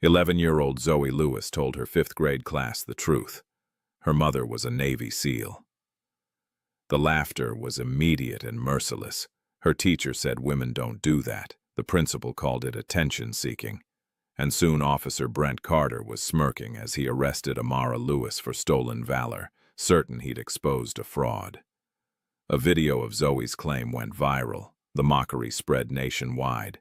11-year-old Zoe Lewis told her fifth-grade class the truth. Her mother was a Navy SEAL. The laughter was immediate and merciless. Her teacher said women don't do that. The principal called it attention-seeking. And soon Officer Brent Carter was smirking as he arrested Amara Lewis for stolen valor, certain he'd exposed a fraud. A video of Zoe's claim went viral. The mockery spread nationwide,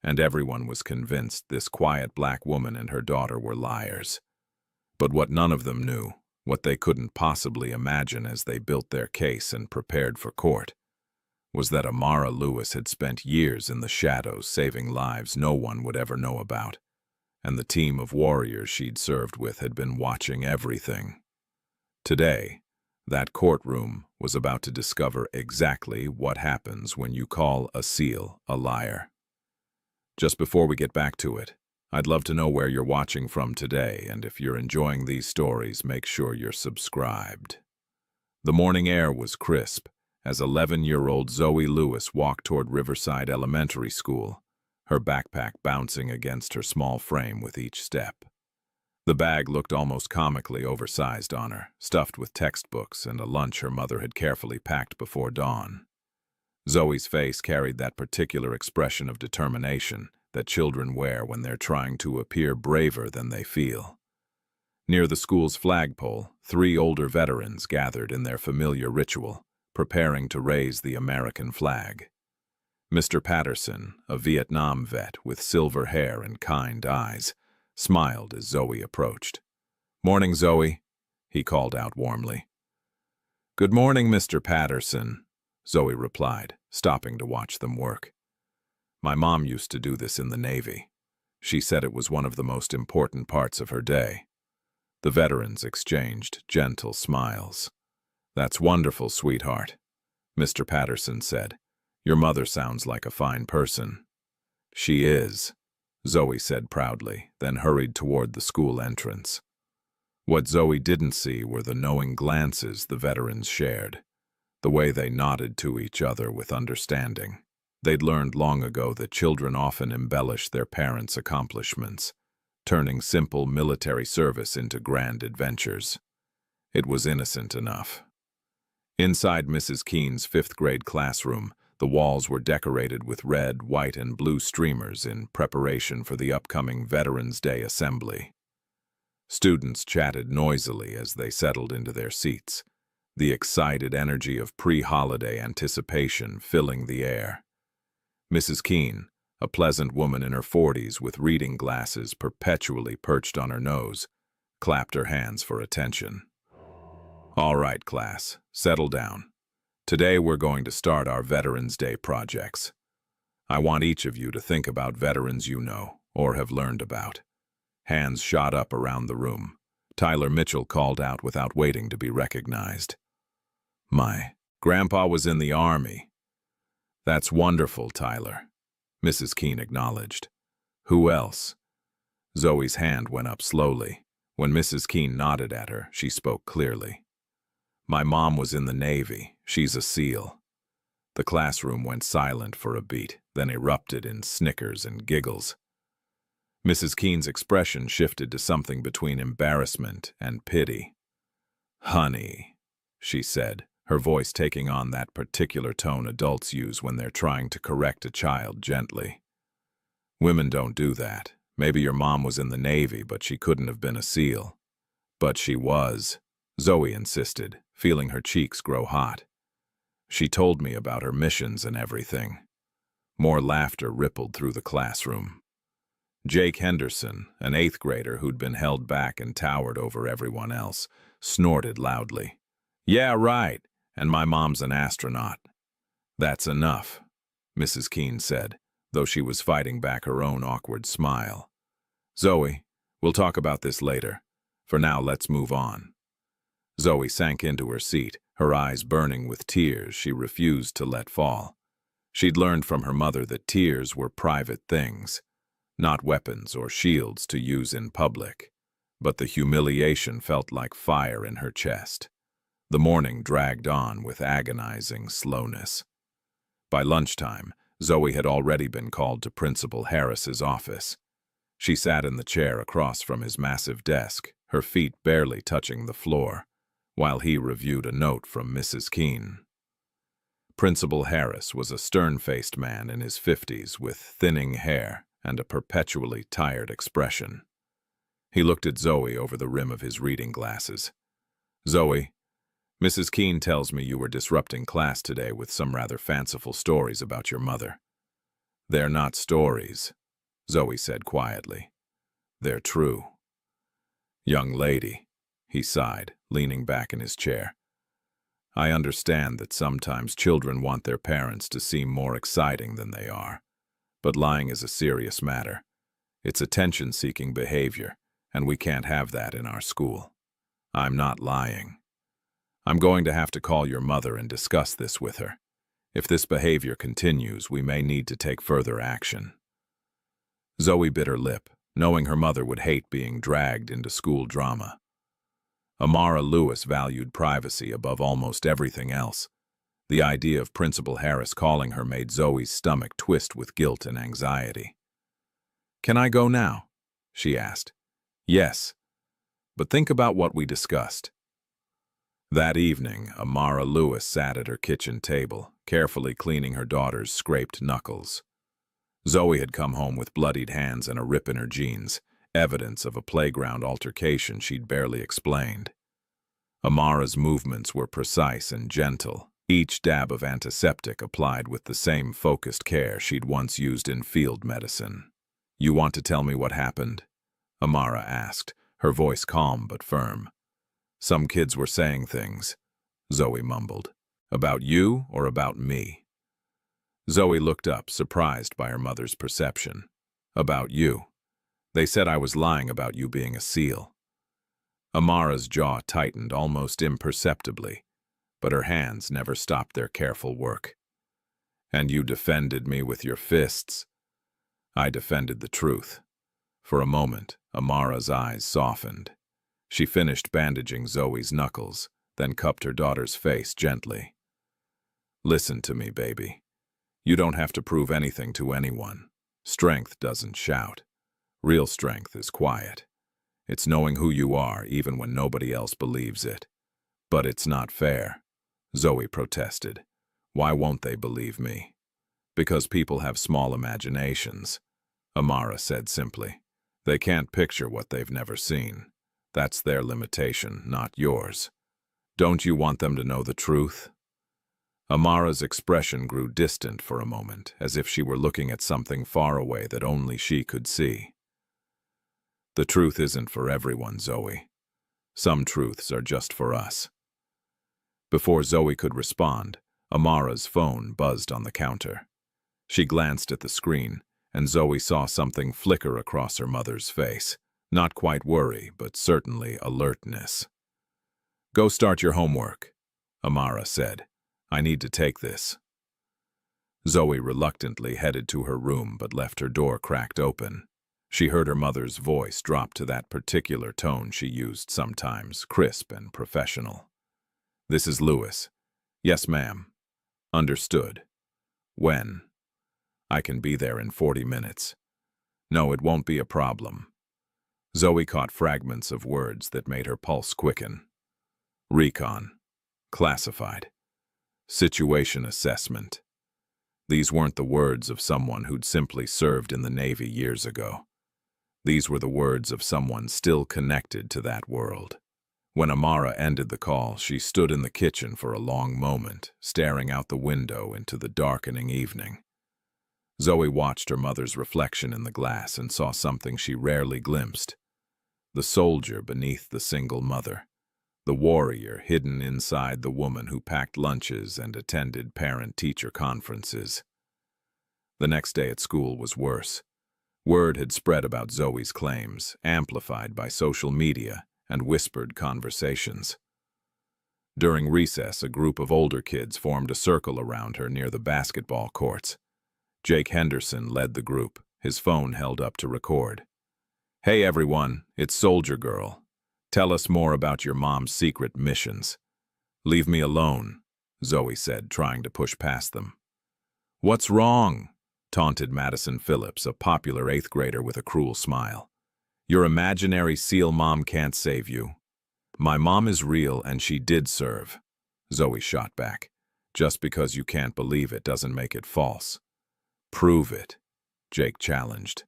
and everyone was convinced this quiet black woman and her daughter were liars. But what none of them knew, what they couldn't possibly imagine as they built their case and prepared for court, was that Amara Lewis had spent years in the shadows saving lives no one would ever know about, and the team of warriors she'd served with had been watching everything. Today, that courtroom was about to discover exactly what happens when you call a SEAL a liar. Just before we get back to it, I'd love to know where you're watching from today, and if you're enjoying these stories, make sure you're subscribed. The morning air was crisp as 11-year-old Zoe Lewis walked toward Riverside Elementary School, her backpack bouncing against her small frame with each step. The bag looked almost comically oversized on her, stuffed with textbooks and a lunch her mother had carefully packed before dawn. Zoe's face carried that particular expression of determination that children wear when they're trying to appear braver than they feel. Near the school's flagpole, 3 older veterans gathered in their familiar ritual, preparing to raise the American flag. Mr. Patterson, a Vietnam vet with silver hair and kind eyes, smiled as Zoe approached. "Morning, Zoe," he called out warmly. "Good morning, Mr. Patterson," Zoe replied, stopping to watch them work. "My mom used to do this in the Navy. She said it was one of the most important parts of her day." The veterans exchanged gentle smiles. "That's wonderful, sweetheart," Mr. Patterson said. "Your mother sounds like a fine person." "She is," Zoe said proudly, then hurried toward the school entrance. What Zoe didn't see were the knowing glances the veterans shared, the way they nodded to each other with understanding. They'd learned long ago that children often embellish their parents' accomplishments, turning simple military service into grand adventures. It was innocent enough. Inside Mrs. Keene's fifth-grade classroom, the walls were decorated with red, white, and blue streamers in preparation for the upcoming Veterans Day assembly. Students chatted noisily as they settled into their seats, the excited energy of pre-holiday anticipation filling the air. Mrs. Keene, a pleasant woman in her 40s with reading glasses perpetually perched on her nose, clapped her hands for attention. "All right, class, settle down. Today we're going to start our Veterans Day projects. I want each of you to think about veterans you know or have learned about." Hands shot up around the room. Tyler Mitchell called out without waiting to be recognized. "My grandpa was in the Army." "That's wonderful, Tyler," Mrs. Keene acknowledged. "Who else?" Zoe's hand went up slowly. When Mrs. Keene nodded at her, she spoke clearly. "My mom was in the Navy. She's a SEAL." The classroom went silent for a beat, then erupted in snickers and giggles. Mrs. Keene's expression shifted to something between embarrassment and pity. "Honey," she said, her voice taking on that particular tone adults use when they're trying to correct a child gently. "Women don't do that. Maybe your mom was in the Navy, but she couldn't have been a SEAL." "But she was," Zoe insisted, feeling her cheeks grow hot. "She told me about her missions and everything." More laughter rippled through the classroom. Jake Henderson, an 8th grader who'd been held back and towered over everyone else, snorted loudly. "Yeah, right, and my mom's an astronaut." "That's enough," Mrs. Keene said, though she was fighting back her own awkward smile. "Zoe, we'll talk about this later. For now, let's move on." Zoe sank into her seat, her eyes burning with tears she refused to let fall. She'd learned from her mother that tears were private things, not weapons or shields to use in public. But the humiliation felt like fire in her chest. The morning dragged on with agonizing slowness. By lunchtime, Zoe had already been called to Principal Harris's office. She sat in the chair across from his massive desk, her feet barely touching the floor, while he reviewed a note from Mrs. Keene. Principal Harris was a stern-faced man in his 50s with thinning hair and a perpetually tired expression. He looked at Zoe over the rim of his reading glasses. "Zoe, Mrs. Keene tells me you were disrupting class today with some rather fanciful stories about your mother." "They're not stories," Zoe said quietly. "They're true." "Young lady," he sighed, leaning back in his chair. "I understand that sometimes children want their parents to seem more exciting than they are. But lying is a serious matter. It's attention-seeking behavior, and we can't have that in our school. I'm not lying. I'm going to have to call your mother and discuss this with her. If this behavior continues, we may need to take further action." Zoe bit her lip, knowing her mother would hate being dragged into school drama. Amara Lewis valued privacy above almost everything else. The idea of Principal Harris calling her made Zoe's stomach twist with guilt and anxiety. "Can I go now?" she asked. "Yes, but think about what we discussed." That evening, Amara Lewis sat at her kitchen table, carefully cleaning her daughter's scraped knuckles. Zoe had come home with bloodied hands and a rip in her jeans, evidence of a playground altercation she'd barely explained. Amara's movements were precise and gentle, each dab of antiseptic applied with the same focused care she'd once used in field medicine. "You want to tell me what happened?" Amara asked, her voice calm but firm. "Some kids were saying things," Zoe mumbled. "About you or about me?" Zoe looked up, surprised by her mother's perception. "About you. They said I was lying about you being a SEAL." Amara's jaw tightened almost imperceptibly, but her hands never stopped their careful work. "And you defended me with your fists." "I defended the truth." For a moment, Amara's eyes softened. She finished bandaging Zoe's knuckles, then cupped her daughter's face gently. "Listen to me, baby. You don't have to prove anything to anyone. Strength doesn't shout. Real strength is quiet. It's knowing who you are even when nobody else believes it." "But it's not fair," Zoe protested. "Why won't they believe me?" "Because people have small imaginations," Amara said simply. "They can't picture what they've never seen. That's their limitation, not yours. Don't you want them to know the truth?" Amara's expression grew distant for a moment, as if she were looking at something far away that only she could see. "The truth isn't for everyone, Zoe. Some truths are just for us." Before Zoe could respond, Amara's phone buzzed on the counter. She glanced at the screen, and Zoe saw something flicker across her mother's face. Not quite worry, but certainly alertness. "Go start your homework," Amara said. "I need to take this." Zoe reluctantly headed to her room but left her door cracked open. She heard her mother's voice drop to that particular tone she used sometimes, crisp and professional. "This is Lewis." "Yes, ma'am." "Understood." "When?" "I can be there in 40 minutes." "No, it won't be a problem." Zoe caught fragments of words that made her pulse quicken. "Recon. Classified. Situation assessment." These weren't the words of someone who'd simply served in the Navy years ago. These were the words of someone still connected to that world. When Amara ended the call, she stood in the kitchen for a long moment, staring out the window into the darkening evening. Zoe watched her mother's reflection in the glass and saw something she rarely glimpsed. The soldier beneath the single mother. The warrior hidden inside the woman who packed lunches and attended parent-teacher conferences. The next day at school was worse. Word had spread about Zoe's claims, amplified by social media and whispered conversations. During recess, a group of older kids formed a circle around her near the basketball courts. Jake Henderson led the group, his phone held up to record. "Hey everyone, it's Soldier Girl. Tell us more about your mom's secret missions." "Leave me alone," Zoe said, trying to push past them. "What's wrong?" taunted Madison Phillips, a popular 8th grader with a cruel smile. Your imaginary SEAL mom can't save you. My mom is real and she did serve, Zoe shot back. Just because you can't believe it doesn't make it false. Prove it, Jake challenged.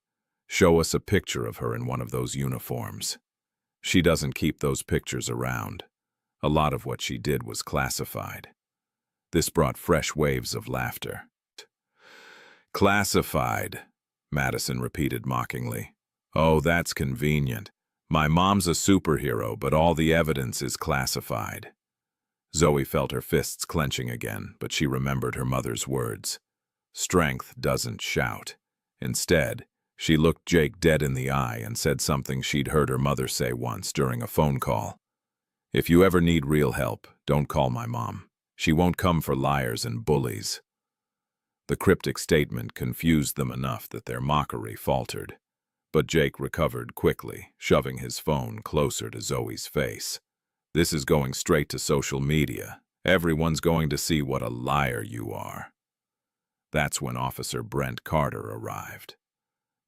Show us a picture of her in one of those uniforms. She doesn't keep those pictures around. A lot of what she did was classified. This brought fresh waves of laughter. Classified, Madison repeated mockingly. Oh, that's convenient. My mom's a superhero, but all the evidence is classified. Zoe felt her fists clenching again, but she remembered her mother's words. Strength doesn't shout. Instead, she looked Jake dead in the eye and said something she'd heard her mother say once during a phone call. If you ever need real help, don't call my mom. She won't come for liars and bullies. The cryptic statement confused them enough that their mockery faltered. But Jake recovered quickly, shoving his phone closer to Zoe's face. This is going straight to social media. Everyone's going to see what a liar you are. That's when Officer Brent Carter arrived.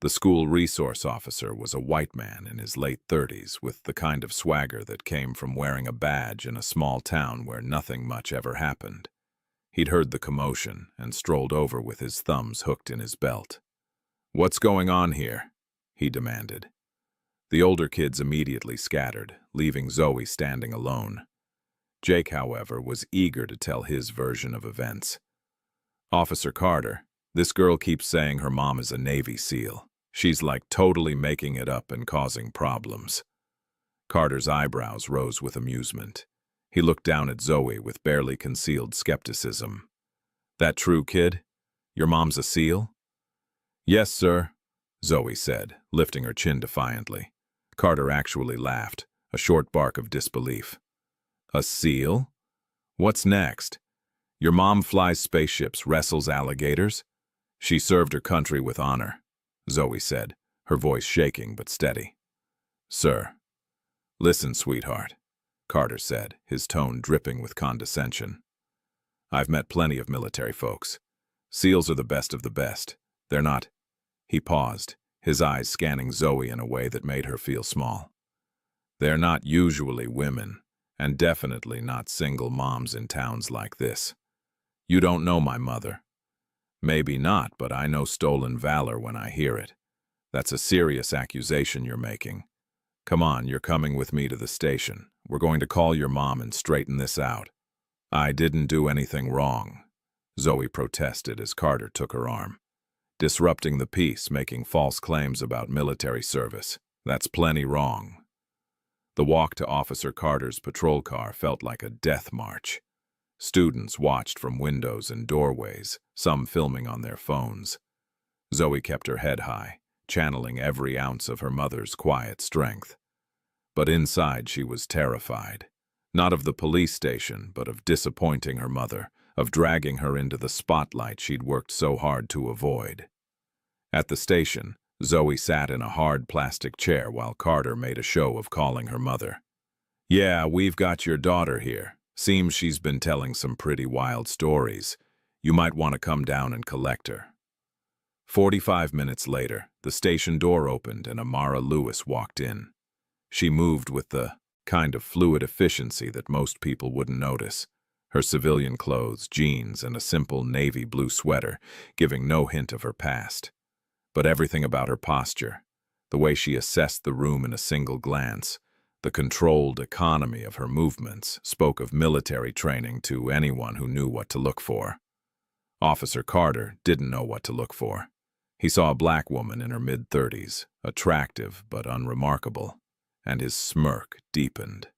The school resource officer was a white man in his late 30s with the kind of swagger that came from wearing a badge in a small town where nothing much ever happened. He'd heard the commotion and strolled over with his thumbs hooked in his belt. "What's going on here?" he demanded. The older kids immediately scattered, leaving Zoe standing alone. Jake, however, was eager to tell his version of events. "Officer Carter, this girl keeps saying her mom is a Navy SEAL. She's like totally making it up and causing problems." Carter's eyebrows rose with amusement. He looked down at Zoe with barely concealed skepticism. "That true, kid? Your mom's a SEAL?" "Yes, sir," Zoe said, lifting her chin defiantly. Carter actually laughed, a short bark of disbelief. "A SEAL? What's next? Your mom flies spaceships, wrestles alligators?" "She served her country with honor," Zoe said, her voice shaking but steady. "Sir." "Listen, sweetheart," Carter said, his tone dripping with condescension. "I've met plenty of military folks. SEALs are the best of the best. They're not—" He paused, his eyes scanning Zoe in a way that made her feel small. "They're not usually women, and definitely not single moms in towns like this. You don't know my mother. Maybe not, but I know stolen valor when I hear it. That's a serious accusation you're making. Come on, you're coming with me to the station. We're going to call your mom and straighten this out." "I didn't do anything wrong," Zoe protested as Carter took her arm. "Disrupting the peace, making false claims about military service. That's plenty wrong." The walk to Officer Carter's patrol car felt like a death march. Students watched from windows and doorways, some filming on their phones. Zoe kept her head high, channeling every ounce of her mother's quiet strength. But inside she was terrified. Not of the police station, but of disappointing her mother, of dragging her into the spotlight she'd worked so hard to avoid. At the station, Zoe sat in a hard plastic chair while Carter made a show of calling her mother. "Yeah, we've got your daughter here. Seems she's been telling some pretty wild stories. You might want to come down and collect her." 45 minutes later, the station door opened and Amara Lewis walked in. She moved with the kind of fluid efficiency that most people wouldn't notice. Her civilian clothes, jeans, and a simple navy blue sweater, giving no hint of her past. But everything about her posture, the way she assessed the room in a single glance, the controlled economy of her movements, spoke of military training to anyone who knew what to look for. Officer Carter didn't know what to look for. He saw a black woman in her mid-30s, attractive but unremarkable, and his smirk deepened.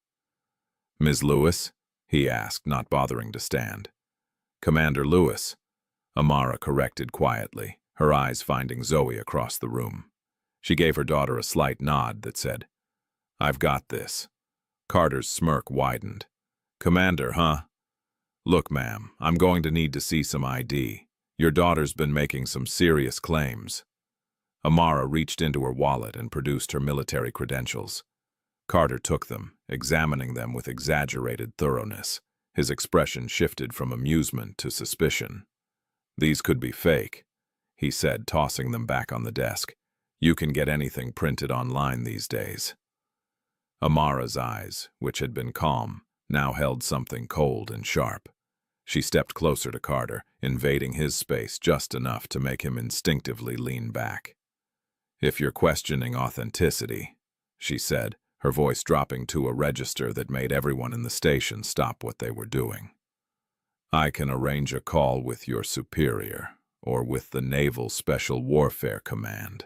"Ms. Lewis?" he asked, not bothering to stand. "Commander Lewis," Amara corrected quietly, her eyes finding Zoe across the room. She gave her daughter a slight nod that said, "I've got this." Carter's smirk widened. "Commander, huh? Look, ma'am, I'm going to need to see some ID. Your daughter's been making some serious claims." Amara reached into her wallet and produced her military credentials. Carter took them, examining them with exaggerated thoroughness. His expression shifted from amusement to suspicion. These could be fake. he said, tossing them back on the desk. You can get anything printed online these days. Amara's eyes, which had been calm, now held something cold and sharp. She stepped closer to Carter, invading his space just enough to make him instinctively lean back. If you're questioning authenticity, she said, her voice dropping to a register that made everyone in the station stop what they were doing. I can arrange a call with your superior, or with the Naval Special Warfare Command,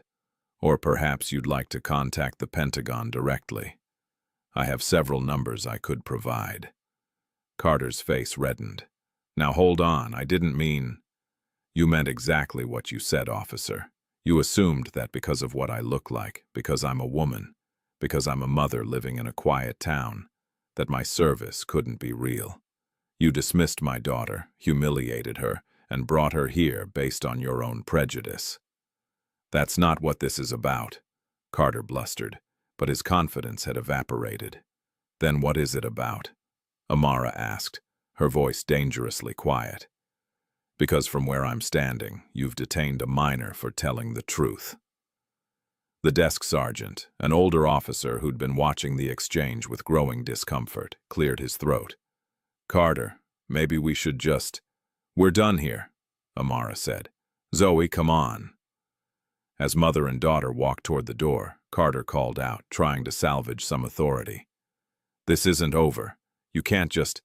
or perhaps you'd like to contact the Pentagon directly. I have several numbers I could provide. Carter's face reddened. Now hold on, I didn't mean... You meant exactly what you said, officer. You assumed that because of what I look like, because I'm a woman, because I'm a mother living in a quiet town, that my service couldn't be real. You dismissed my daughter, humiliated her, and brought her here based on your own prejudice. That's not what this is about, Carter blustered, but his confidence had evaporated. Then what is it about? Amara asked, her voice dangerously quiet. Because from where I'm standing, you've detained a minor for telling the truth. The desk sergeant, an older officer who'd been watching the exchange with growing discomfort, cleared his throat. Carter, maybe we should just... We're done here, Amara said. Zoe, come on. As mother and daughter walked toward the door, Carter called out, trying to salvage some authority. This isn't over. You can't just...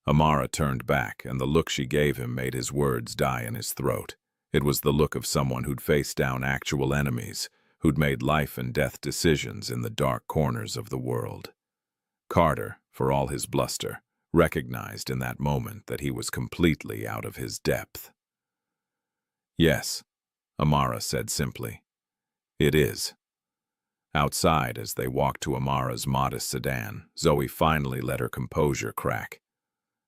Amara turned back, and the look she gave him made his words die in his throat. It was the look of someone who'd faced down actual enemies, who'd made life-and-death decisions in the dark corners of the world. Carter, for all his bluster, recognized in that moment that he was completely out of his depth. Yes, Amara said simply. It is. Outside, as they walked to Amara's modest sedan, Zoe finally let her composure crack.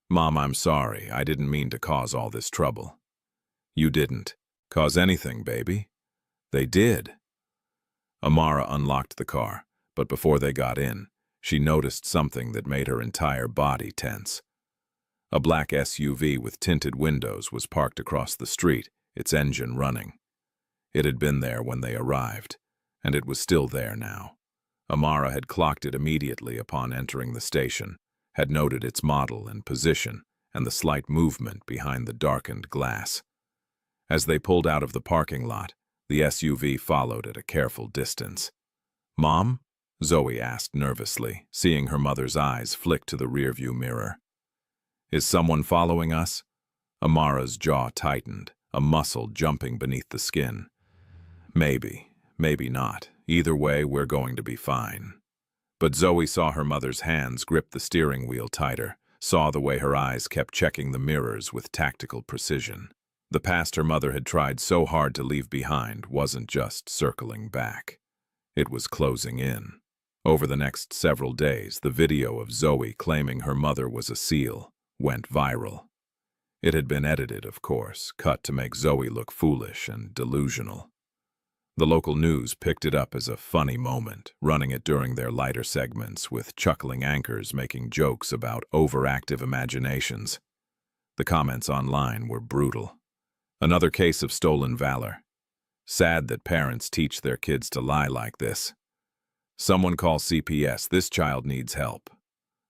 Mom, I'm sorry. I didn't mean to cause all this trouble. You didn't cause anything, baby. They did. Amara unlocked the car, but before they got in, she noticed something that made her entire body tense. A black SUV with tinted windows was parked across the street, its engine running. It had been there when they arrived, and it was still there now. Amara had clocked it immediately upon entering the station, had noted its model and position, and the slight movement behind the darkened glass. As they pulled out of the parking lot, the SUV followed at a careful distance. Mom? Zoe asked nervously, seeing her mother's eyes flick to the rearview mirror. Is someone following us? Amara's jaw tightened, a muscle jumping beneath the skin. Maybe, maybe not. Either way, we're going to be fine. But Zoe saw her mother's hands grip the steering wheel tighter, saw the way her eyes kept checking the mirrors with tactical precision. The past her mother had tried so hard to leave behind wasn't just circling back. It was closing in. Over the next several days, the video of Zoe claiming her mother was a SEAL went viral. It had been edited, of course, cut to make Zoe look foolish and delusional. The local news picked it up as a funny moment, running it during their lighter segments with chuckling anchors making jokes about overactive imaginations. The comments online were brutal. Another case of stolen valor. Sad that parents teach their kids to lie like this. Someone call CPS, this child needs help.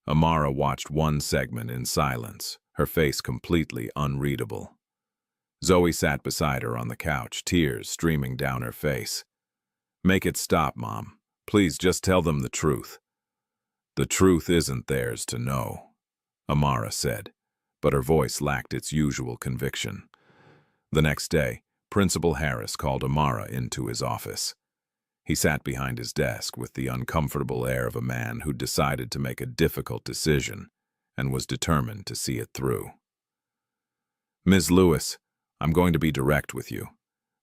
Amara watched one segment in silence, her face completely unreadable. Zoe sat beside her on the couch, tears streaming down her face. Make it stop, Mom. Please just tell them the truth. The truth isn't theirs to know, Amara said, but her voice lacked its usual conviction. The next day, Principal Harris called Amara into his office. He sat behind his desk with the uncomfortable air of a man who'd decided to make a difficult decision and was determined to see it through. Ms. Lewis, I'm going to be direct with you.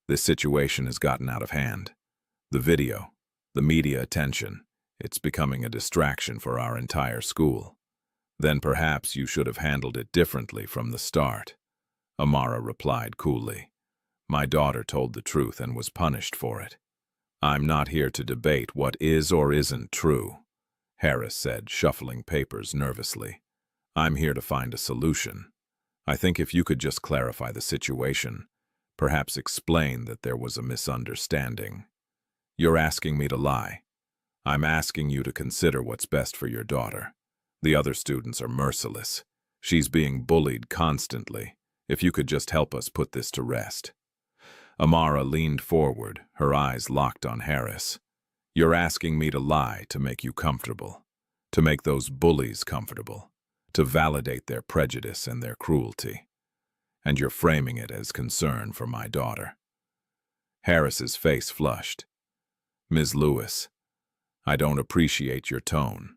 This situation has gotten out of hand. The video, the media attention, it's becoming a distraction for our entire school. Then perhaps you should have handled it differently from the start. Amara replied coolly. My daughter told the truth and was punished for it. I'm not here to debate what is or isn't true, Harris said, shuffling papers nervously. I'm here to find a solution. I think if you could just clarify the situation, Perhaps explain that there was a misunderstanding. You're asking me to lie. I'm asking you to consider what's best for your daughter. The other students are merciless. She's being bullied constantly. If you could just help us put this to rest." Amara leaned forward, her eyes locked on Harris. "You're asking me to lie to make you comfortable, to make those bullies comfortable, to validate their prejudice and their cruelty. And you're framing it as concern for my daughter." Harris's face flushed. "Ms. Lewis, I don't appreciate your tone.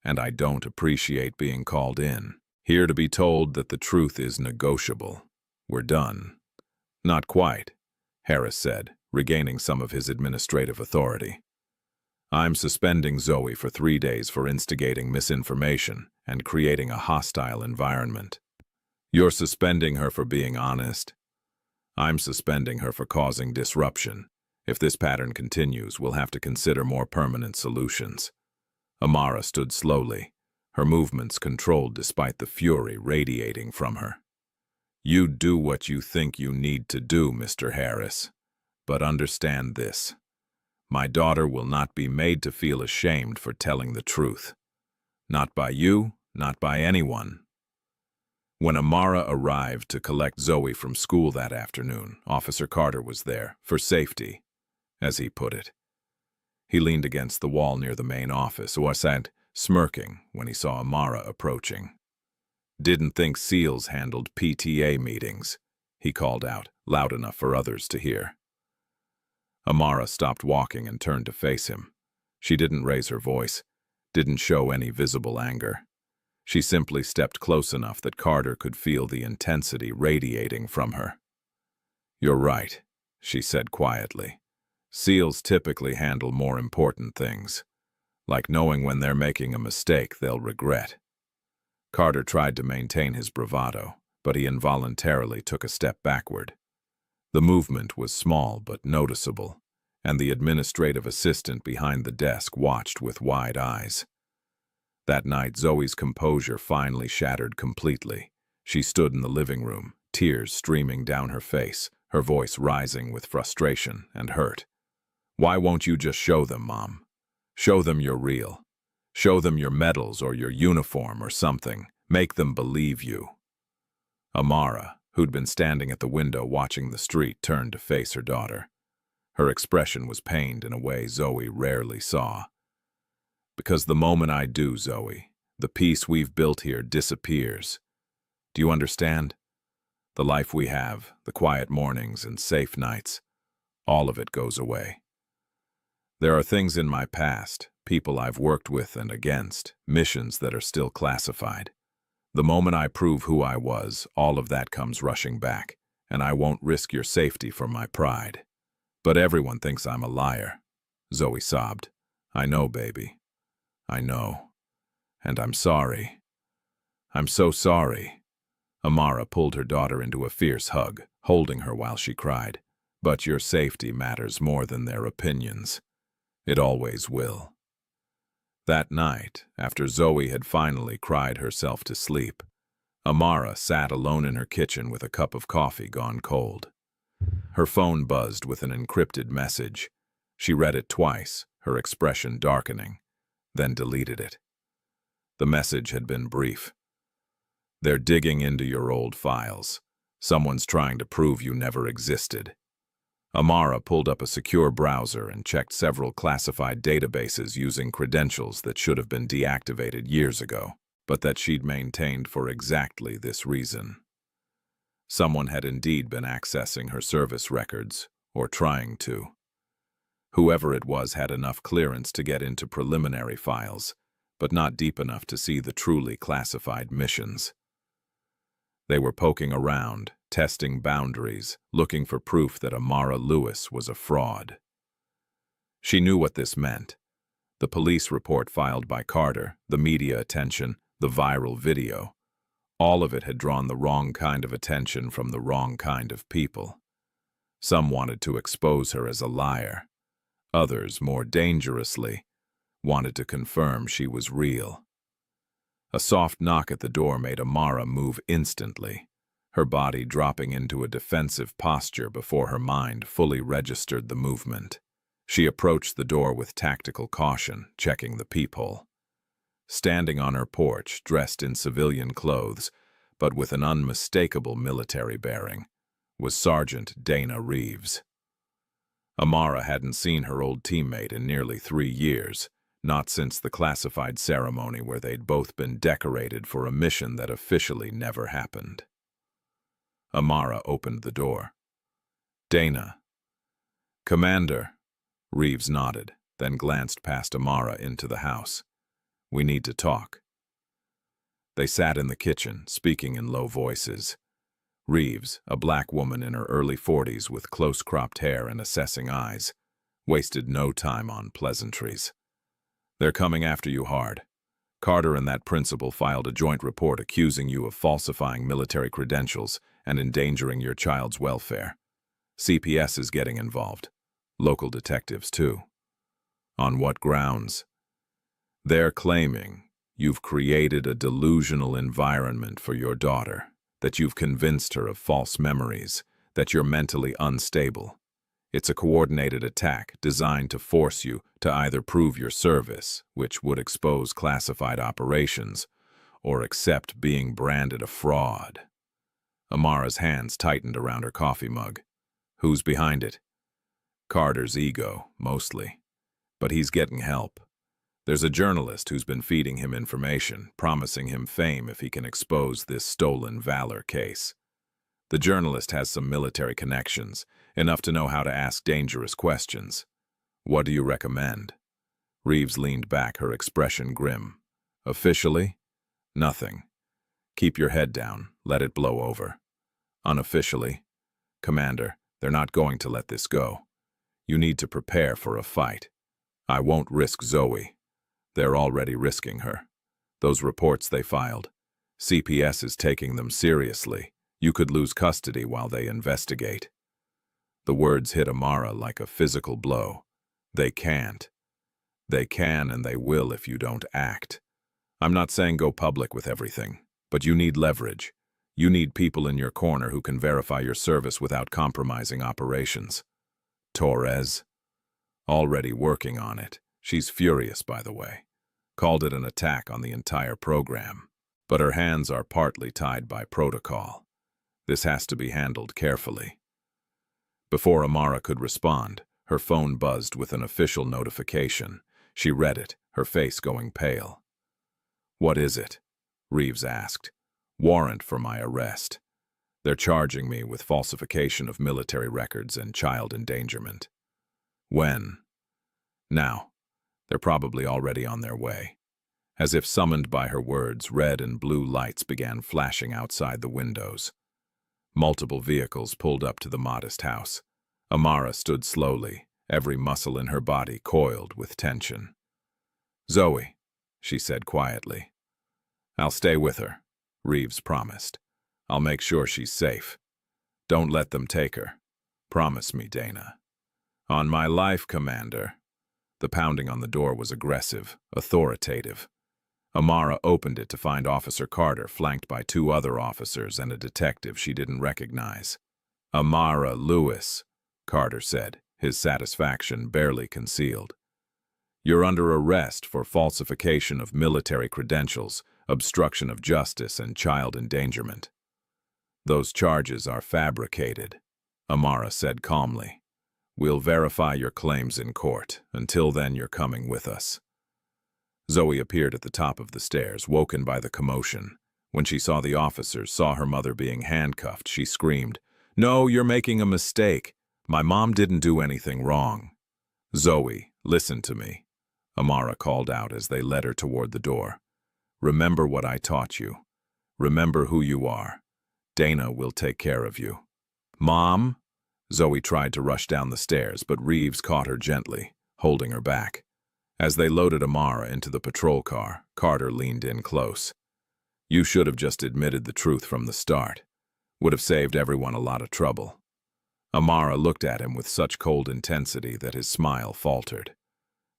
And I don't appreciate being called in, here to be told that the truth is negotiable. We're done." "Not quite," Harris said, regaining some of his administrative authority. "I'm suspending Zoe for 3 days for instigating misinformation and creating a hostile environment." "You're suspending her for being honest?" "I'm suspending her for causing disruption. If this pattern continues, we'll have to consider more permanent solutions." Amara stood slowly, her movements controlled despite the fury radiating from her. "You do what you think you need to do, Mr. Harris. But understand this. My daughter will not be made to feel ashamed for telling the truth. Not by you, not by anyone." When Amara arrived to collect Zoe from school that afternoon, Officer Carter was there, for safety, as he put it. He leaned against the wall near the main office, or sat smirking when he saw Amara approaching. "Didn't think SEALs handled PTA meetings," he called out, loud enough for others to hear. Amara stopped walking and turned to face him. She didn't raise her voice, didn't show any visible anger. She simply stepped close enough that Carter could feel the intensity radiating from her. "You're right," she said quietly. "SEALs typically handle more important things, like knowing when they're making a mistake they'll regret." Carter tried to maintain his bravado, but he involuntarily took a step backward. The movement was small but noticeable, and the administrative assistant behind the desk watched with wide eyes. That night, Zoe's composure finally shattered completely. She stood in the living room, tears streaming down her face, her voice rising with frustration and hurt. "Why won't you just show them, Mom? Show them you're real. Show them your medals or your uniform or something. Make them believe you." Amara, who'd been standing at the window watching the street, turned to face her daughter. Her expression was pained in a way Zoe rarely saw. "Because the moment I do, Zoe, the peace we've built here disappears. Do you understand? The life we have, the quiet mornings and safe nights, all of it goes away. There are things in my past, people I've worked with and against, missions that are still classified. The moment I prove who I was, all of that comes rushing back, and I won't risk your safety for my pride. But everyone thinks I'm a liar." Zoe sobbed. "I know, baby. I know. And I'm sorry. I'm so sorry." Amara pulled her daughter into a fierce hug, holding her while she cried. "But your safety matters more than their opinions. It always will." That night, after Zoe had finally cried herself to sleep, Amara sat alone in her kitchen with a cup of coffee gone cold. Her phone buzzed with an encrypted message. She read it twice, her expression darkening, then deleted it. The message had been brief. "They're digging into your old files. Someone's trying to prove you never existed." Amara pulled up a secure browser and checked several classified databases using credentials that should have been deactivated years ago, but that she'd maintained for exactly this reason. Someone had indeed been accessing her service records, or trying to. Whoever it was had enough clearance to get into preliminary files, but not deep enough to see the truly classified missions. They were poking around, testing boundaries, looking for proof that Amara Lewis was a fraud. She knew what this meant. The police report filed by Carter, the media attention, the viral video. All of it had drawn the wrong kind of attention from the wrong kind of people. Some wanted to expose her as a liar. Others, more dangerously, wanted to confirm she was real. A soft knock at the door made Amara move instantly. her body dropping into a defensive posture before her mind fully registered the movement. She approached the door with tactical caution, checking the peephole. Standing on her porch, dressed in civilian clothes, but with an unmistakable military bearing, was Sergeant Dana Reeves. Amara hadn't seen her old teammate in nearly 3 years, not since the classified ceremony where they'd both been decorated for a mission that officially never happened. Amara opened the door. "Dana." "Commander." Reeves nodded, then glanced past Amara into the house. "We need to talk." They sat in the kitchen, speaking in low voices. Reeves, a black woman in her early 40s with close-cropped hair and assessing eyes, wasted no time on pleasantries. "They're coming after you hard. Carter and that principal filed a joint report accusing you of falsifying military credentials and endangering your child's welfare. CPS is getting involved. Local detectives, too." "On what grounds?" "They're claiming you've created a delusional environment for your daughter, that you've convinced her of false memories, that you're mentally unstable. It's a coordinated attack designed to force you to either prove your service, which would expose classified operations, or accept being branded a fraud." Amara's hands tightened around her coffee mug. "Who's behind it?" "Carter's ego, mostly. But he's getting help. There's a journalist who's been feeding him information, promising him fame if he can expose this stolen valor case. The journalist has some military connections, enough to know how to ask dangerous questions. What do you recommend?" Reeves leaned back, her expression grim. "Officially? Nothing. Keep your head down, let it blow over. Unofficially? Commander, they're not going to let this go. You need to prepare for a fight. I won't risk Zoe. They're already risking her. Those reports they filed. CPS is taking them seriously. You could lose custody while they investigate." The words hit Amara like a physical blow. "They can't. They can and they will if you don't act. I'm not saying go public with everything, but you need leverage. You need people in your corner who can verify your service without compromising operations." "Torres?" "Already working on it. She's furious, by the way. Called it an attack on the entire program. But her hands are partly tied by protocol. This has to be handled carefully." Before Amara could respond, her phone buzzed with an official notification. She read it, her face going pale. "What is it?" Reeves asked. "Warrant for my arrest. They're charging me with falsification of military records and child endangerment." "When?" "Now. They're probably already on their way." As if summoned by her words, red and blue lights began flashing outside the windows. Multiple vehicles pulled up to the modest house. Amara stood slowly, every muscle in her body coiled with tension. "Zoe," she said quietly. "I'll stay with her," Reeves promised. "I'll make sure she's safe. Don't let them take her. Promise me, Dana." "On my life, Commander." The pounding on the door was aggressive, authoritative. Amara opened it to find Officer Carter flanked by 2 other officers and a detective she didn't recognize. "Amara Lewis," Carter said, his satisfaction barely concealed. "You're under arrest for falsification of military credentials, obstruction of justice, and child endangerment." "Those charges are fabricated," Amara said calmly. "We'll verify your claims in court. Until then, you're coming with us." Zoe appeared at the top of the stairs, woken by the commotion. When she saw the officers, saw her mother being handcuffed, she screamed, "No, you're making a mistake. My mom didn't do anything wrong." "Zoe, listen to me," Amara called out as they led her toward the door. "Remember what I taught you. Remember who you are. Dana will take care of you." "Mom?" Zoe tried to rush down the stairs, but Reeves caught her gently, holding her back. As they loaded Amara into the patrol car, Carter leaned in close. "You should have just admitted the truth from the start. Would have saved everyone a lot of trouble." Amara looked at him with such cold intensity that his smile faltered.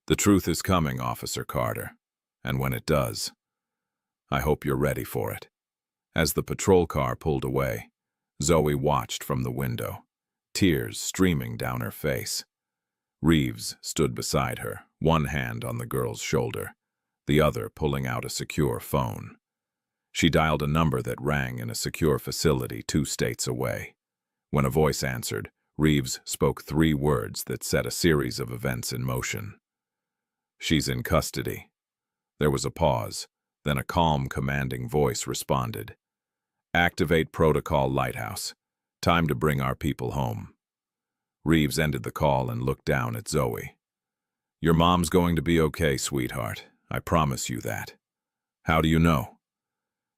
"The truth is coming, Officer Carter. And when it does, I hope you're ready for it." As the patrol car pulled away, Zoe watched from the window, tears streaming down her face. Reeves stood beside her, one hand on the girl's shoulder, the other pulling out a secure phone. She dialed a number that rang in a secure facility 2 states away. When a voice answered, Reeves spoke 3 words that set a series of events in motion. "She's in custody." There was a pause, then a calm, commanding voice responded. "Activate Protocol Lighthouse. Time to bring our people home." Reeves ended the call and looked down at Zoe. "Your mom's going to be okay, sweetheart. I promise you that." "How do you know?"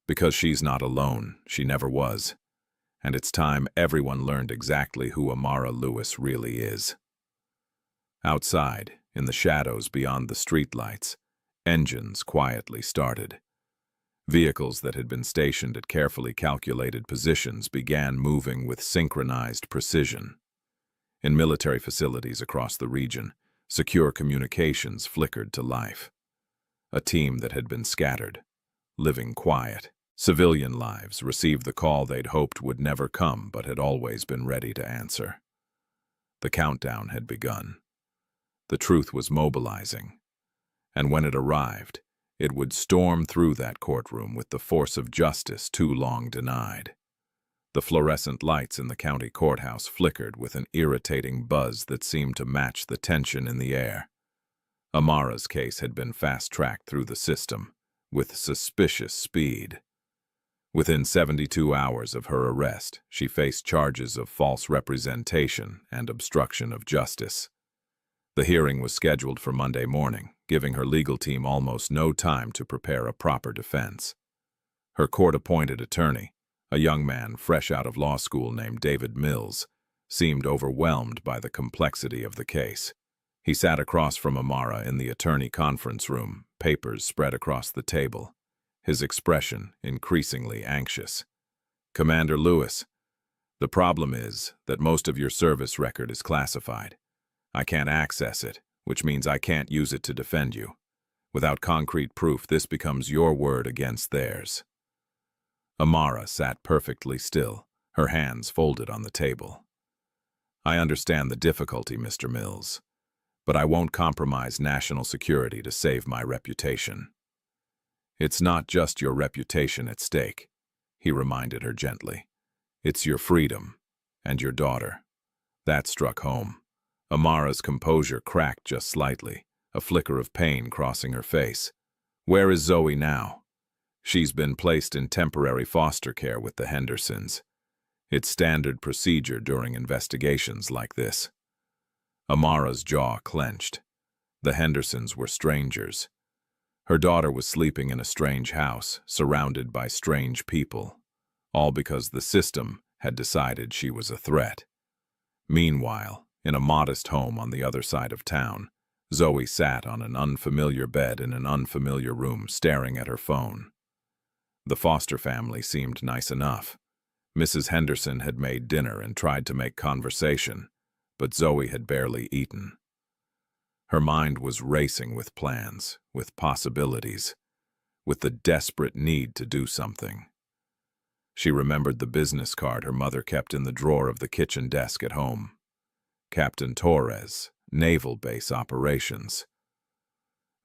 "Because she's not alone. She never was. And it's time everyone learned exactly who Amara Lewis really is." Outside, in the shadows beyond the streetlights, engines quietly started. Vehicles that had been stationed at carefully calculated positions began moving with synchronized precision. In military facilities across the region, secure communications flickered to life. A team that had been scattered, living quiet. Civilian lives received the call they'd hoped would never come but had always been ready to answer. The countdown had begun. The truth was mobilizing. And when it arrived, it would storm through that courtroom with the force of justice too long denied. The fluorescent lights in the county courthouse flickered with an irritating buzz that seemed to match the tension in the air. Amara's case had been fast-tracked through the system, with suspicious speed. Within 72 hours of her arrest, she faced charges of false representation and obstruction of justice. The hearing was scheduled for Monday morning, giving her legal team almost no time to prepare a proper defense. Her court-appointed attorney, a young man fresh out of law school named David Mills, seemed overwhelmed by the complexity of the case. He sat across from Amara in the attorney conference room, papers spread across the table, his expression increasingly anxious. "Commander Lewis, the problem is that most of your service record is classified. I can't access it, which means I can't use it to defend you. Without concrete proof, this becomes your word against theirs." Amara sat perfectly still, her hands folded on the table. "I understand the difficulty, Mr. Mills, but I won't compromise national security to save my reputation." "It's not just your reputation at stake," he reminded her gently. "It's your freedom and your daughter." That struck home. Amara's composure cracked just slightly, a flicker of pain crossing her face. "Where is Zoe now?" "She's been placed in temporary foster care with the Hendersons. It's standard procedure during investigations like this." Amara's jaw clenched. The Hendersons were strangers. Her daughter was sleeping in a strange house, surrounded by strange people, all because the system had decided she was a threat. Meanwhile, in a modest home on the other side of town, Zoe sat on an unfamiliar bed in an unfamiliar room, staring at her phone. The foster family seemed nice enough. Mrs. Henderson had made dinner and tried to make conversation, but Zoe had barely eaten. Her mind was racing with plans, with possibilities, with the desperate need to do something. She remembered the business card her mother kept in the drawer of the kitchen desk at home. Captain Torres, Naval Base Operations.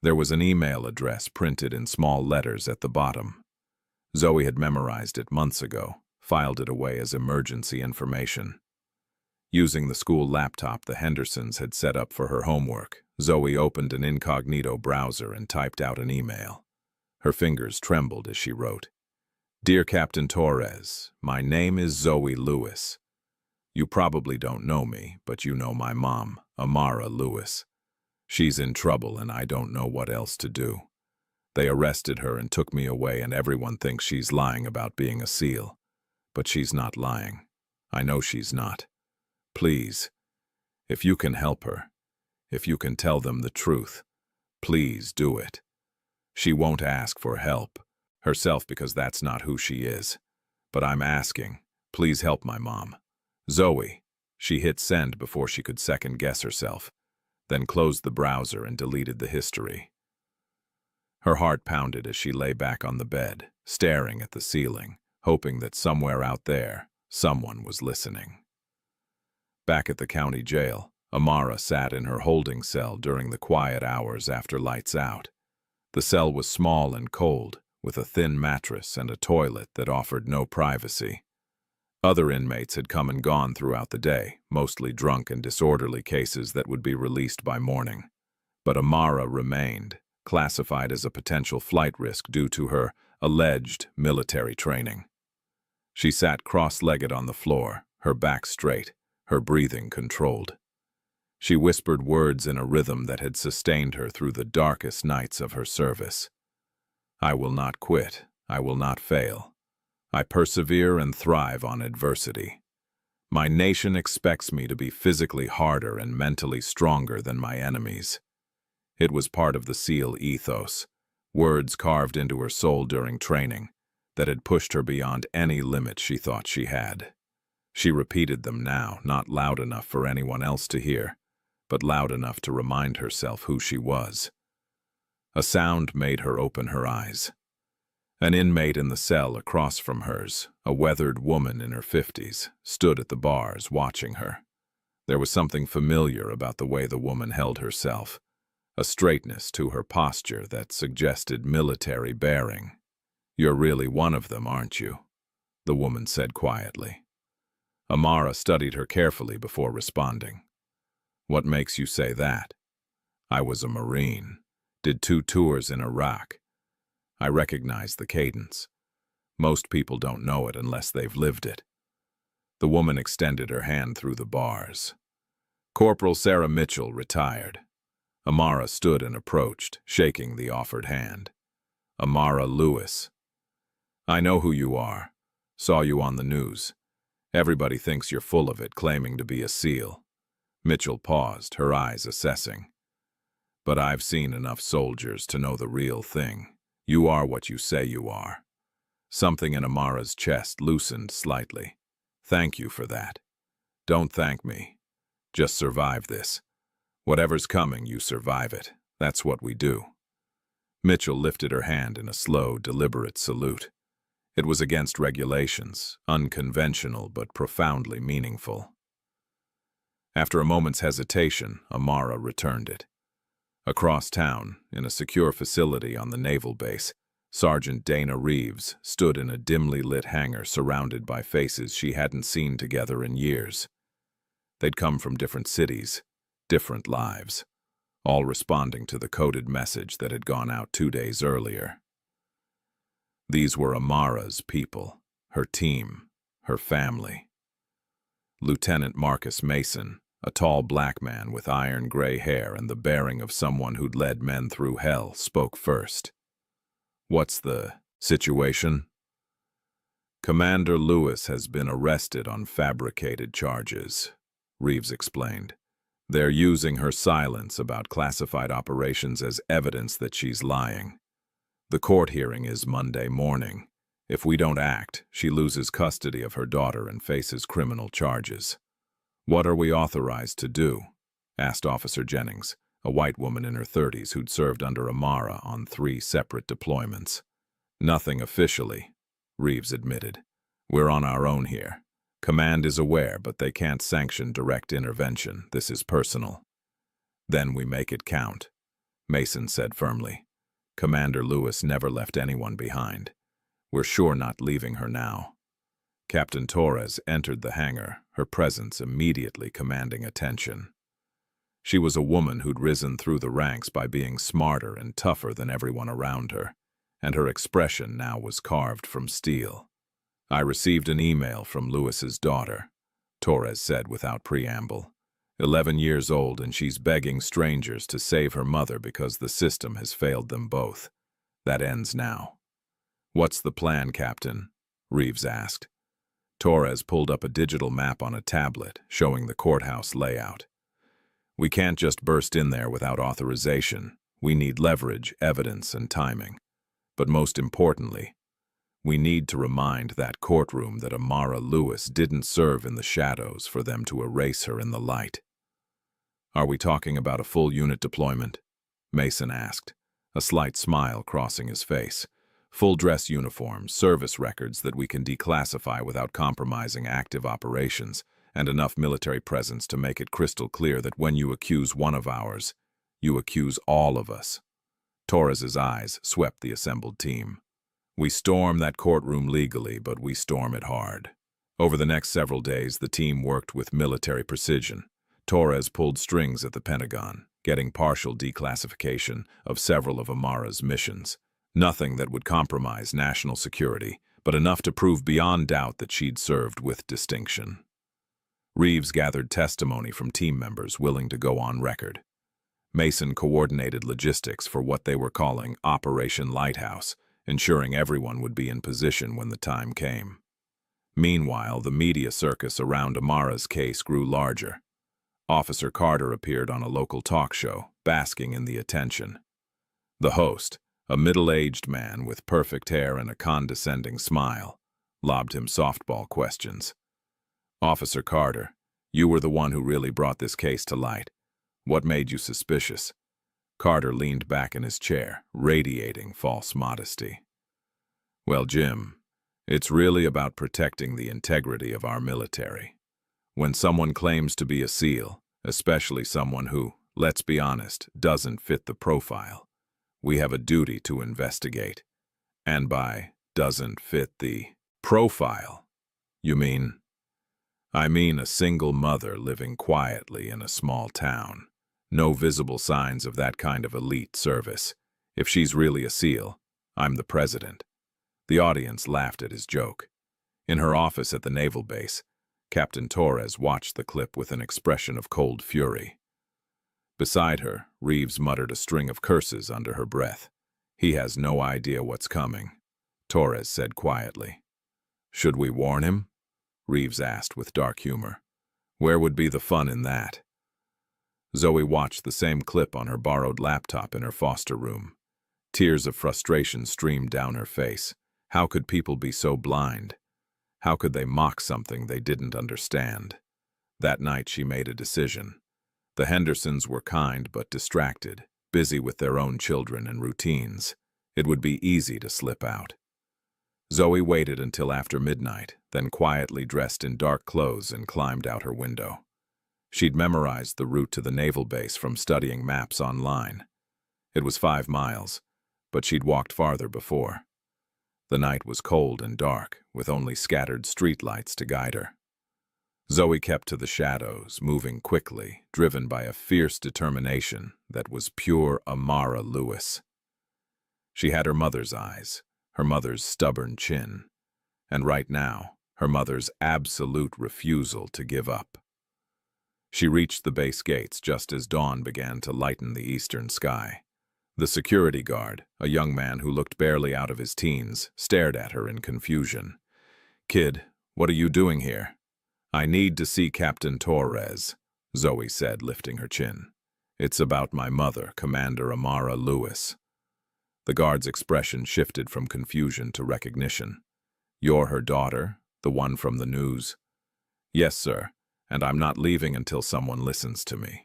There was an email address printed in small letters at the bottom. Zoe had memorized it months ago, filed it away as emergency information. Using the school laptop the Hendersons had set up for her homework, Zoe opened an incognito browser and typed out an email. Her fingers trembled as she wrote, "Dear Captain Torres, my name is Zoe Lewis. You probably don't know me, but you know my mom, Amara Lewis. She's in trouble and I don't know what else to do. They arrested her and took me away and everyone thinks she's lying about being a SEAL. But she's not lying. I know she's not. Please, if you can help her, if you can tell them the truth, please do it. She won't ask for help herself because that's not who she is. But I'm asking, please help my mom. Zoe." She hit send before she could second-guess herself, then closed the browser and deleted the history. Her heart pounded as she lay back on the bed, staring at the ceiling, hoping that somewhere out there, Someone was listening. Back at the county jail, Amara sat in her holding cell during the quiet hours after lights out. The cell was small and cold, with a thin mattress and a toilet that offered no privacy. Other inmates had come and gone throughout the day, mostly drunk and disorderly cases that would be released by morning. But Amara remained, classified as a potential flight risk due to her alleged military training. She sat cross-legged on the floor, her back straight, her breathing controlled. She whispered words in a rhythm that had sustained her through the darkest nights of her service. "I will not quit. I will not fail. I persevere and thrive on adversity. My nation expects me to be physically harder and mentally stronger than my enemies." It was part of the SEAL ethos, words carved into her soul during training, that had pushed her beyond any limit she thought she had. She repeated them now, not loud enough for anyone else to hear, but loud enough to remind herself who she was. A sound made her open her eyes. An inmate in the cell across from hers, a weathered woman in her 50s, stood at the bars watching her. There was something familiar about the way the woman held herself, a straightness to her posture that suggested military bearing. "You're really one of them, aren't you?" the woman said quietly. Amara studied her carefully before responding. "What makes you say that?" "I was a Marine, did 2 tours in Iraq. I recognize the cadence. Most people don't know it unless they've lived it." The woman extended her hand through the bars. "Corporal Sarah Mitchell, retired." Amara stood and approached, shaking the offered hand. "Amara Lewis." "I know who you are. Saw you on the news. Everybody thinks you're full of it, claiming to be a SEAL." Mitchell paused, her eyes assessing. "But I've seen enough soldiers to know the real thing. You are what you say you are." Something in Amara's chest loosened slightly. "Thank you for that." "Don't thank me. Just survive this. Whatever's coming, you survive it. That's what we do." Mitchell lifted her hand in a slow, deliberate salute. It was against regulations, unconventional but profoundly meaningful. After a moment's hesitation, Amara returned it. Across town, in a secure facility on the naval base, Sergeant Dana Reeves stood in a dimly lit hangar surrounded by faces she hadn't seen together in years. They'd come from different cities, different lives, all responding to the coded message that had gone out 2 days earlier. These were Amara's people, her team, her family. Lieutenant Marcus Mason, a tall black man with iron gray hair and the bearing of someone who'd led men through hell, spoke first. "What's the situation?" "Commander Lewis has been arrested on fabricated charges," Reeves explained. "They're using her silence about classified operations as evidence that she's lying. The court hearing is Monday morning. If we don't act, she loses custody of her daughter and faces criminal charges." "What are we authorized to do?" asked Officer Jennings, a white woman in her 30s who'd served under Amara on 3 separate deployments. "Nothing officially," Reeves admitted. "We're on our own here. Command is aware, but they can't sanction direct intervention. This is personal." "Then we make it count," Mason said firmly. "Commander Lewis never left anyone behind. We're sure not leaving her now." Captain Torres entered the hangar, her presence immediately commanding attention. She was a woman who'd risen through the ranks by being smarter and tougher than everyone around her, and her expression now was carved from steel. "I received an email from Lewis's daughter," Torres said without preamble. 11 years old, and she's begging strangers to save her mother because the system has failed them both. That ends now." "What's the plan, Captain?" Reeves asked. Torres pulled up a digital map on a tablet, showing the courthouse layout. "We can't just burst in there without authorization. We need leverage, evidence, and timing. But most importantly, we need to remind that courtroom that Amara Lewis didn't serve in the shadows for them to erase her in the light." "Are we talking about a full unit deployment?" Mason asked, a slight smile crossing his face. full-dress uniforms, service records that we can declassify without compromising active operations, and enough military presence to make it crystal clear that when you accuse one of ours, you accuse all of us. Torres's eyes swept the assembled team. We storm that courtroom legally, but we storm it hard. Over the next several days, the team worked with military precision. Torres pulled strings at the Pentagon, getting partial declassification of several of Amara's missions. Nothing that would compromise national security, but enough to prove beyond doubt that she'd served with distinction. Reeves gathered testimony from team members willing to go on record. Mason coordinated logistics for what they were calling Operation Lighthouse, ensuring everyone would be in position when the time came. Meanwhile, the media circus around Amara's case grew larger. Officer Carter appeared on a local talk show, basking in the attention. The host, a middle-aged man with perfect hair and a condescending smile, lobbed him softball questions. "Officer Carter, you were the one who really brought this case to light. What made you suspicious?" Carter leaned back in his chair, radiating false modesty. "Well, Jim, it's really about protecting the integrity of our military. When someone claims to be a SEAL, especially someone who, let's be honest, doesn't fit the profile, we have a duty to investigate. And by doesn't fit the profile, you mean? I mean a single mother living quietly in a small town. No visible signs of that kind of elite service. If she's really a SEAL, I'm the president." The audience laughed at his joke. In her office at the naval base, Captain Torres watched the clip with an expression of cold fury. Beside her, Reeves muttered a string of curses under her breath. "He has no idea what's coming," Torres said quietly. "Should we warn him?" Reeves asked with dark humor. "Where would be the fun in that?" Zoe watched the same clip on her borrowed laptop in her foster room. Tears of frustration streamed down her face. How could people be so blind? How could they mock something they didn't understand? That night she made a decision. The Hendersons were kind but distracted, busy with their own children and routines. It would be easy to slip out. Zoe waited until after midnight, then quietly dressed in dark clothes and climbed out her window. She'd memorized the route to the naval base from studying maps online. It was 5 miles, but she'd walked farther before. The night was cold and dark, with only scattered streetlights to guide her. Zoe kept to the shadows, moving quickly, driven by a fierce determination that was pure Amara Lewis. She had her mother's eyes, her mother's stubborn chin, and right now, her mother's absolute refusal to give up. She reached the base gates just as dawn began to lighten the eastern sky. The security guard, a young man who looked barely out of his teens, stared at her in confusion. "Kid, what are you doing here?" "I need to see Captain Torres," Zoe said, lifting her chin. "It's about my mother, Commander Amara Lewis." The guard's expression shifted from confusion to recognition. "You're her daughter, the one from the news?" "Yes, sir, and I'm not leaving until someone listens to me."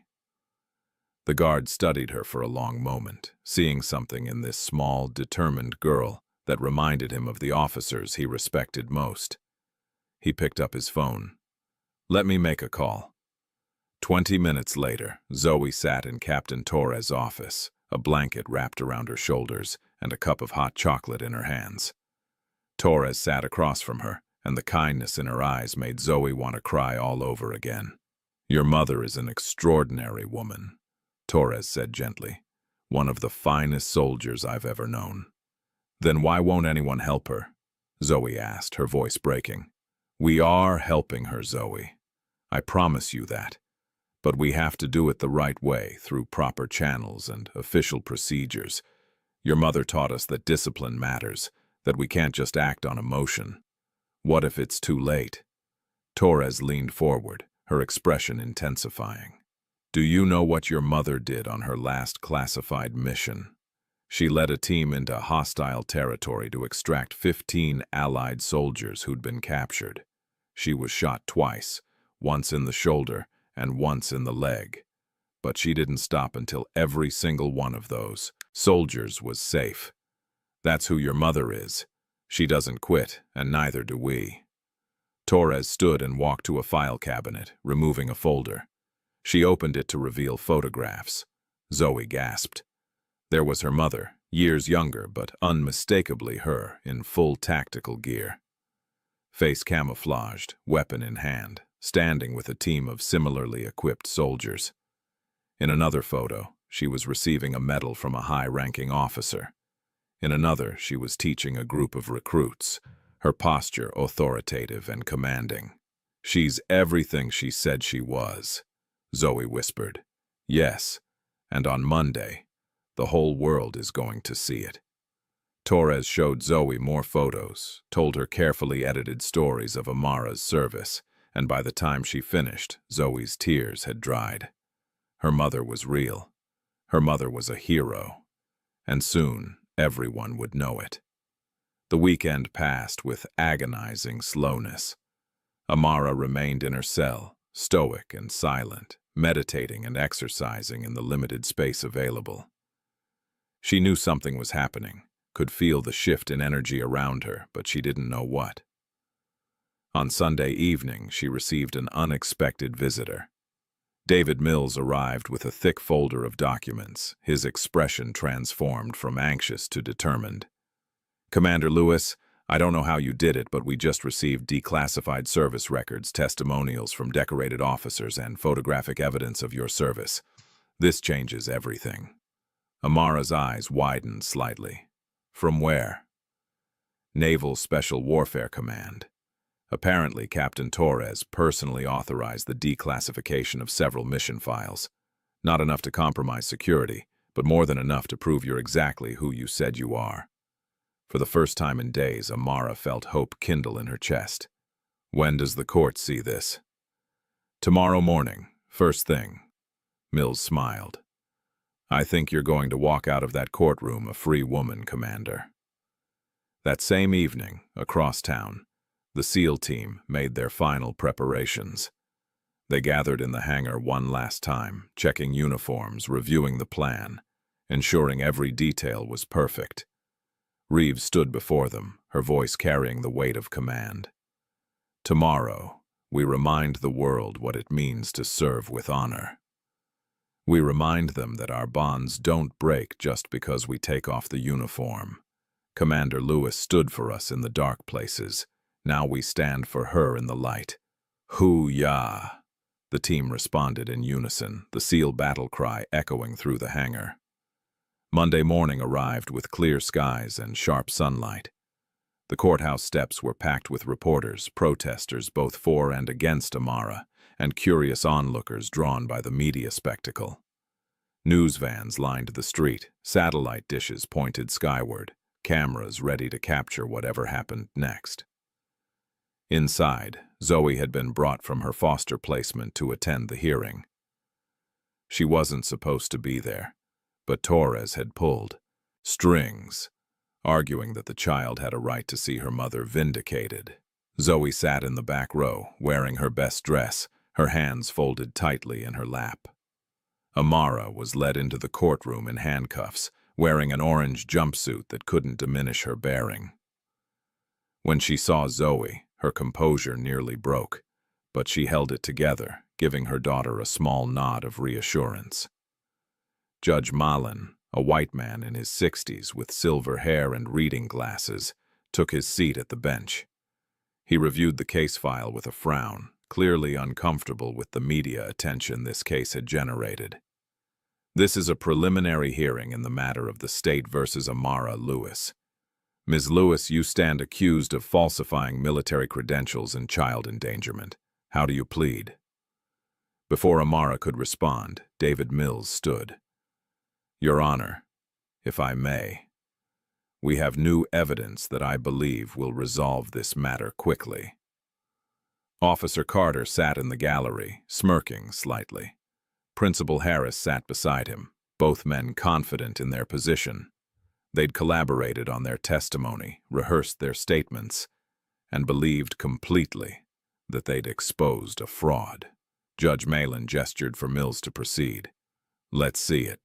The guard studied her for a long moment, seeing something in this small, determined girl that reminded him of the officers he respected most. He picked up his phone. "Let me make a call." 20 minutes later, Zoe sat in Captain Torres' office, a blanket wrapped around her shoulders and a cup of hot chocolate in her hands. Torres sat across from her, and the kindness in her eyes made Zoe want to cry all over again. "Your mother is an extraordinary woman," Torres said gently. "One of the finest soldiers I've ever known." "Then why won't anyone help her?" Zoe asked, her voice breaking. "We are helping her, Zoe. I promise you that. But we have to do it the right way, through proper channels and official procedures. Your mother taught us that discipline matters, that we can't just act on emotion. What if it's too late?" Torres leaned forward, her expression intensifying. "Do you know what your mother did on her last classified mission? She led a team into hostile territory to extract 15 Allied soldiers who'd been captured. She was shot twice, once in the shoulder and once in the leg. But she didn't stop until every single one of those soldiers was safe. That's who your mother is. She doesn't quit, and neither do we. Torres stood and walked to a file cabinet, removing a folder. She opened it to reveal photographs. Zoe gasped. There was her mother, years younger, but unmistakably her, in full tactical gear. Face camouflaged, weapon in hand, standing with a team of similarly equipped soldiers. In another photo, she was receiving a medal from a high-ranking officer. In another, she was teaching a group of recruits, her posture authoritative and commanding. She's everything she said she was, Zoe whispered. Yes, and on Monday, the whole world is going to see it. Torres showed Zoe more photos, told her carefully edited stories of Amara's service, and by the time she finished, Zoe's tears had dried. Her mother was real. Her mother was a hero. And soon, everyone would know it. The weekend passed with agonizing slowness. Amara remained in her cell, stoic and silent, meditating and exercising in the limited space available. She knew something was happening, could feel the shift in energy around her, but she didn't know what. On Sunday evening, she received an unexpected visitor. David Mills arrived with a thick folder of documents, his expression transformed from anxious to determined. "Commander Lewis, I don't know how you did it, but we just received declassified service records, testimonials from decorated officers, and photographic evidence of your service. This changes everything." Amara's eyes widened slightly. "From where?" "Naval Special Warfare Command. Apparently, Captain Torres personally authorized the declassification of several mission files. Not enough to compromise security, but more than enough to prove you're exactly who you said you are." For the first time in days, Amara felt hope kindle in her chest. "When does the court see this?" "Tomorrow morning, first thing." Mills smiled. "I think you're going to walk out of that courtroom a free woman, Commander." That same evening, across town, the SEAL team made their final preparations. They gathered in the hangar one last time, checking uniforms, reviewing the plan, ensuring every detail was perfect. Reeves stood before them, her voice carrying the weight of command. "Tomorrow, we remind the world what it means to serve with honor. We remind them that our bonds don't break just because we take off the uniform. Commander Lewis stood for us in the dark places. Now we stand for her in the light." "Hoo-yah!" The team responded in unison, the SEAL battle cry echoing through the hangar. Monday morning arrived with clear skies and sharp sunlight. The courthouse steps were packed with reporters, protesters both for and against Amara, and curious onlookers drawn by the media spectacle. News vans lined the street, satellite dishes pointed skyward, cameras ready to capture whatever happened next. Inside, Zoe had been brought from her foster placement to attend the hearing. She wasn't supposed to be there, but Torres had pulled strings, arguing that the child had a right to see her mother vindicated. Zoe sat in the back row, wearing her best dress, her hands folded tightly in her lap. Amara was led into the courtroom in handcuffs, wearing an orange jumpsuit that couldn't diminish her bearing. When she saw Zoe, her composure nearly broke, but she held it together, giving her daughter a small nod of reassurance. Judge Malin, a white man in his 60s with silver hair and reading glasses, took his seat at the bench. He reviewed the case file with a frown, clearly uncomfortable with the media attention this case had generated. "This is a preliminary hearing in the matter of the state versus Amara Lewis. Ms. Lewis, you stand accused of falsifying military credentials and child endangerment. How do you plead?" Before Amara could respond, David Mills stood. "Your Honor, if I may, we have new evidence that I believe will resolve this matter quickly." Officer Carter sat in the gallery, smirking slightly. Principal Harris sat beside him, both men confident in their position. They'd collaborated on their testimony, rehearsed their statements, and believed completely that they'd exposed a fraud. Judge Malin gestured for Mills to proceed. "Let's see it."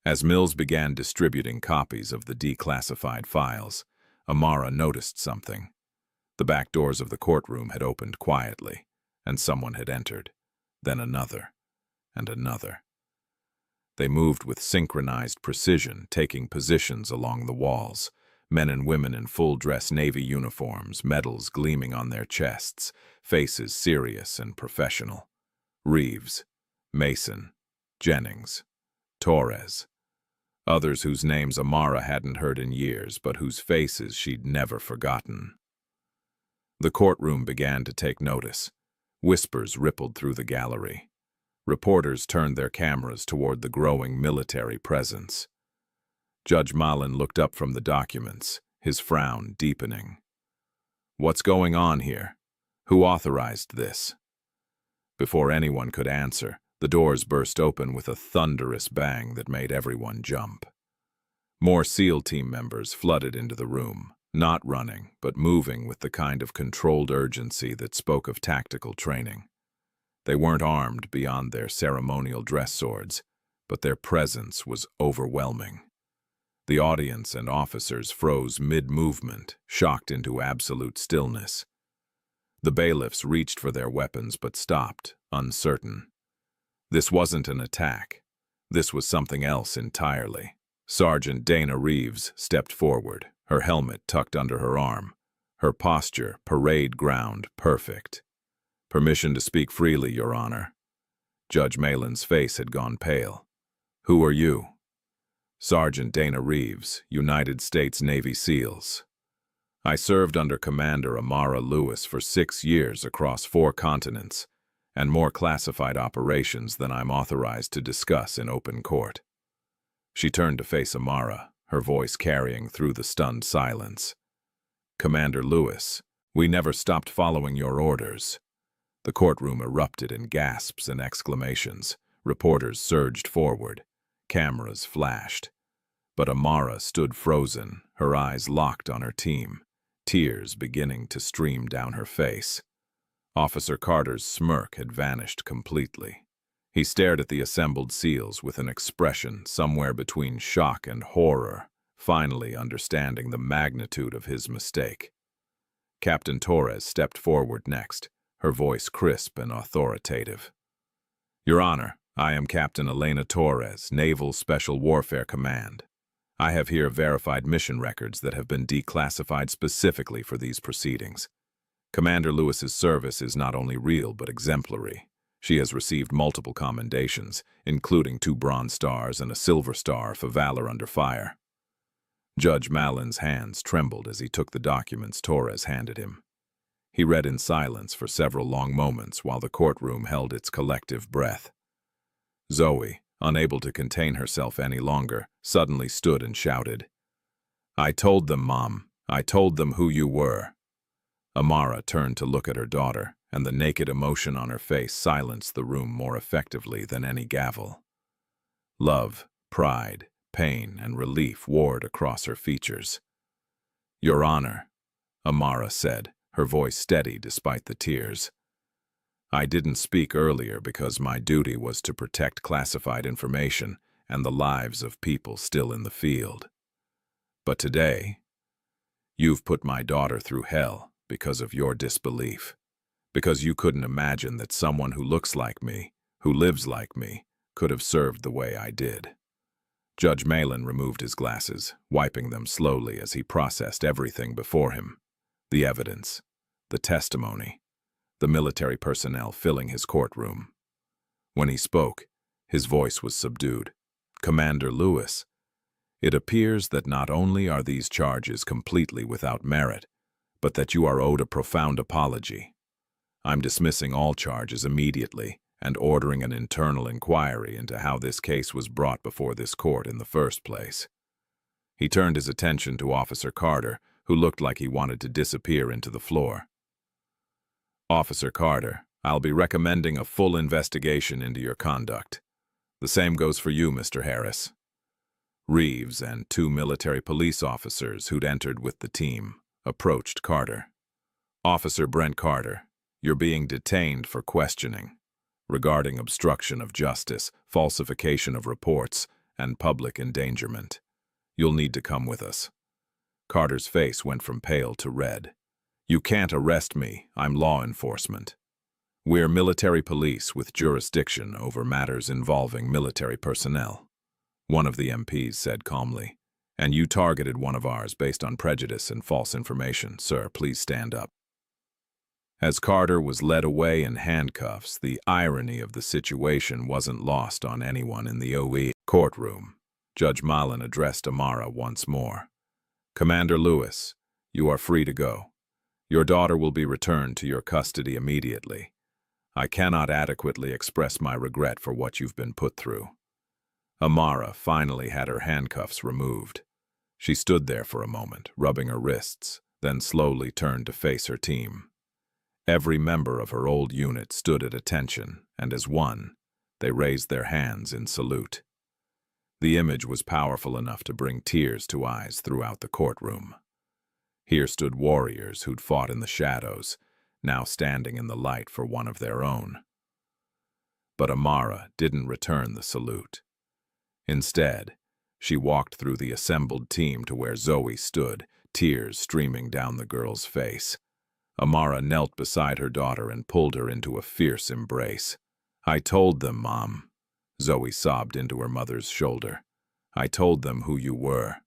As Mills began distributing copies of the declassified files, Amara noticed something. The back doors of the courtroom had opened quietly, and someone had entered, then another, and another. They moved with synchronized precision, taking positions along the walls, men and women in full-dress Navy uniforms, medals gleaming on their chests, faces serious and professional. Reeves, Mason, Jennings, Torres. Others whose names Amara hadn't heard in years, but whose faces she'd never forgotten. The courtroom began to take notice. Whispers rippled through the gallery. Reporters turned their cameras toward the growing military presence. Judge Malin looked up from the documents, his frown deepening. "What's going on here? Who authorized this?" Before anyone could answer, the doors burst open with a thunderous bang that made everyone jump. More SEAL team members flooded into the room, not running, but moving with the kind of controlled urgency that spoke of tactical training. They weren't armed beyond their ceremonial dress swords, but their presence was overwhelming. The audience and officers froze mid-movement, shocked into absolute stillness. The bailiffs reached for their weapons but stopped, uncertain. This wasn't an attack. This was something else entirely. Sergeant Dana Reeves stepped forward, her helmet tucked under her arm, her posture, parade ground, perfect. "Permission to speak freely, Your Honor." Judge Malin's face had gone pale. "Who are you?" "Sergeant Dana Reeves, United States Navy SEALs. I served under Commander Amara Lewis for 6 years across 4 continents, and more classified operations than I'm authorized to discuss in open court." She turned to face Amara, her voice carrying through the stunned silence. "Commander Lewis, we never stopped following your orders." The courtroom erupted in gasps and exclamations. Reporters surged forward. Cameras flashed. But Amara stood frozen, her eyes locked on her team, tears beginning to stream down her face. Officer Carter's smirk had vanished completely. He stared at the assembled SEALs with an expression somewhere between shock and horror, finally understanding the magnitude of his mistake. Captain Torres stepped forward next, her voice crisp and authoritative. "Your Honor, I am Captain Elena Torres, Naval Special Warfare Command. I have here verified mission records that have been declassified specifically for these proceedings. Commander Lewis's service is not only real but exemplary. She has received multiple commendations, including 2 Bronze Stars and a Silver Star for valor under fire." Judge Malin's hands trembled as he took the documents Torres handed him. He read in silence for several long moments while the courtroom held its collective breath. Zoe, unable to contain herself any longer, suddenly stood and shouted, "I told them, Mom. I told them who you were." Amara turned to look at her daughter, and the naked emotion on her face silenced the room more effectively than any gavel. Love, pride, pain, and relief warred across her features. "Your Honor," Amara said, her voice steady despite the tears. "I didn't speak earlier because my duty was to protect classified information and the lives of people still in the field. But today, you've put my daughter through hell because of your disbelief, because you couldn't imagine that someone who looks like me, who lives like me, could have served the way I did." Judge Malin removed his glasses, wiping them slowly as he processed everything before him. The evidence, the testimony, the military personnel filling his courtroom. When he spoke, his voice was subdued. "Commander Lewis, it appears that not only are these charges completely without merit, but that you are owed a profound apology. I'm dismissing all charges immediately and ordering an internal inquiry into how this case was brought before this court in the first place." He turned his attention to Officer Carter, who looked like he wanted to disappear into the floor. "Officer Carter, I'll be recommending a full investigation into your conduct. The same goes for you, Mr. Harris." Reeves and 2 military police officers who'd entered with the team approached Carter. "Officer Brent Carter, you're being detained for questioning regarding obstruction of justice, falsification of reports, and public endangerment. You'll need to come with us." Carter's face went from pale to red. "You can't arrest me. I'm law enforcement. We're military police with jurisdiction over matters involving military personnel," one of the MPs said calmly. "And you targeted one of ours based on prejudice and false information. Sir, please stand up." As Carter was led away in handcuffs, the irony of the situation wasn't lost on anyone in the OE courtroom. Judge Mallon addressed Amara once more. "Commander Lewis, you are free to go. Your daughter will be returned to your custody immediately. I cannot adequately express my regret for what you've been put through." Amara finally had her handcuffs removed. She stood there for a moment, rubbing her wrists, then slowly turned to face her team. Every member of her old unit stood at attention, and as one, they raised their hands in salute. The image was powerful enough to bring tears to eyes throughout the courtroom. Here stood warriors who'd fought in the shadows, now standing in the light for one of their own. But Amara didn't return the salute. Instead, she walked through the assembled team to where Zoe stood, tears streaming down the girl's face. Amara knelt beside her daughter and pulled her into a fierce embrace. "I told them, Mom," Zoe sobbed into her mother's shoulder. "I told them who you were.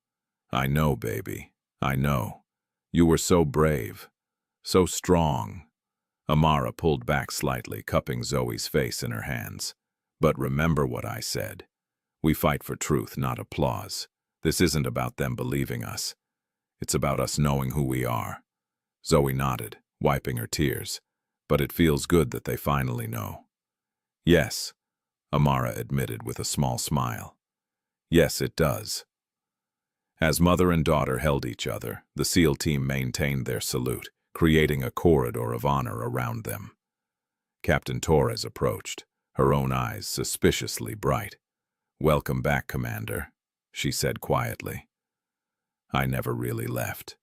I know, baby. I know. You were so brave, so strong." Amara pulled back slightly, cupping Zoe's face in her hands. "But remember what I said. We fight for truth, not applause. This isn't about them believing us. It's about us knowing who we are." Zoe nodded, wiping her tears. "But it feels good that they finally know." "Yes," Amara admitted with a small smile. "Yes, it does." As mother and daughter held each other, the SEAL team maintained their salute, creating a corridor of honor around them. Captain Torres approached, her own eyes suspiciously bright. "Welcome back, Commander," she said quietly. "I never really left,"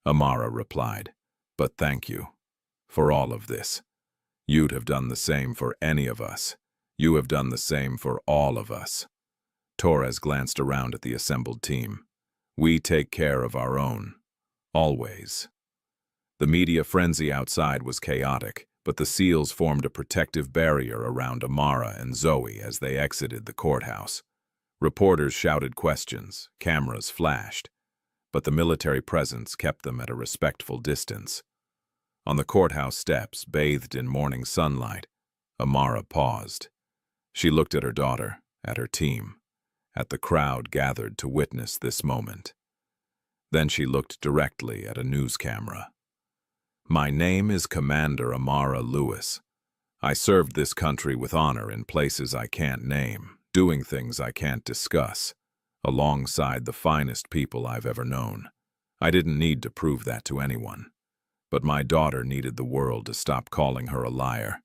Amara replied. "But thank you for all of this. You'd have done the same for any of us. You have done the same for all of us." Torres glanced around at the assembled team. "We take care of our own. Always." The media frenzy outside was chaotic, but the SEALs formed a protective barrier around Amara and Zoe as they exited the courthouse. Reporters shouted questions, cameras flashed, but the military presence kept them at a respectful distance. On the courthouse steps, bathed in morning sunlight, Amara paused. She looked at her daughter, at her team, at the crowd gathered to witness this moment. Then she looked directly at a news camera. "My name is Commander Amara Lewis. I served this country with honor in places I can't name, doing things I can't discuss, alongside the finest people I've ever known. I didn't need to prove that to anyone. But my daughter needed the world to stop calling her a liar,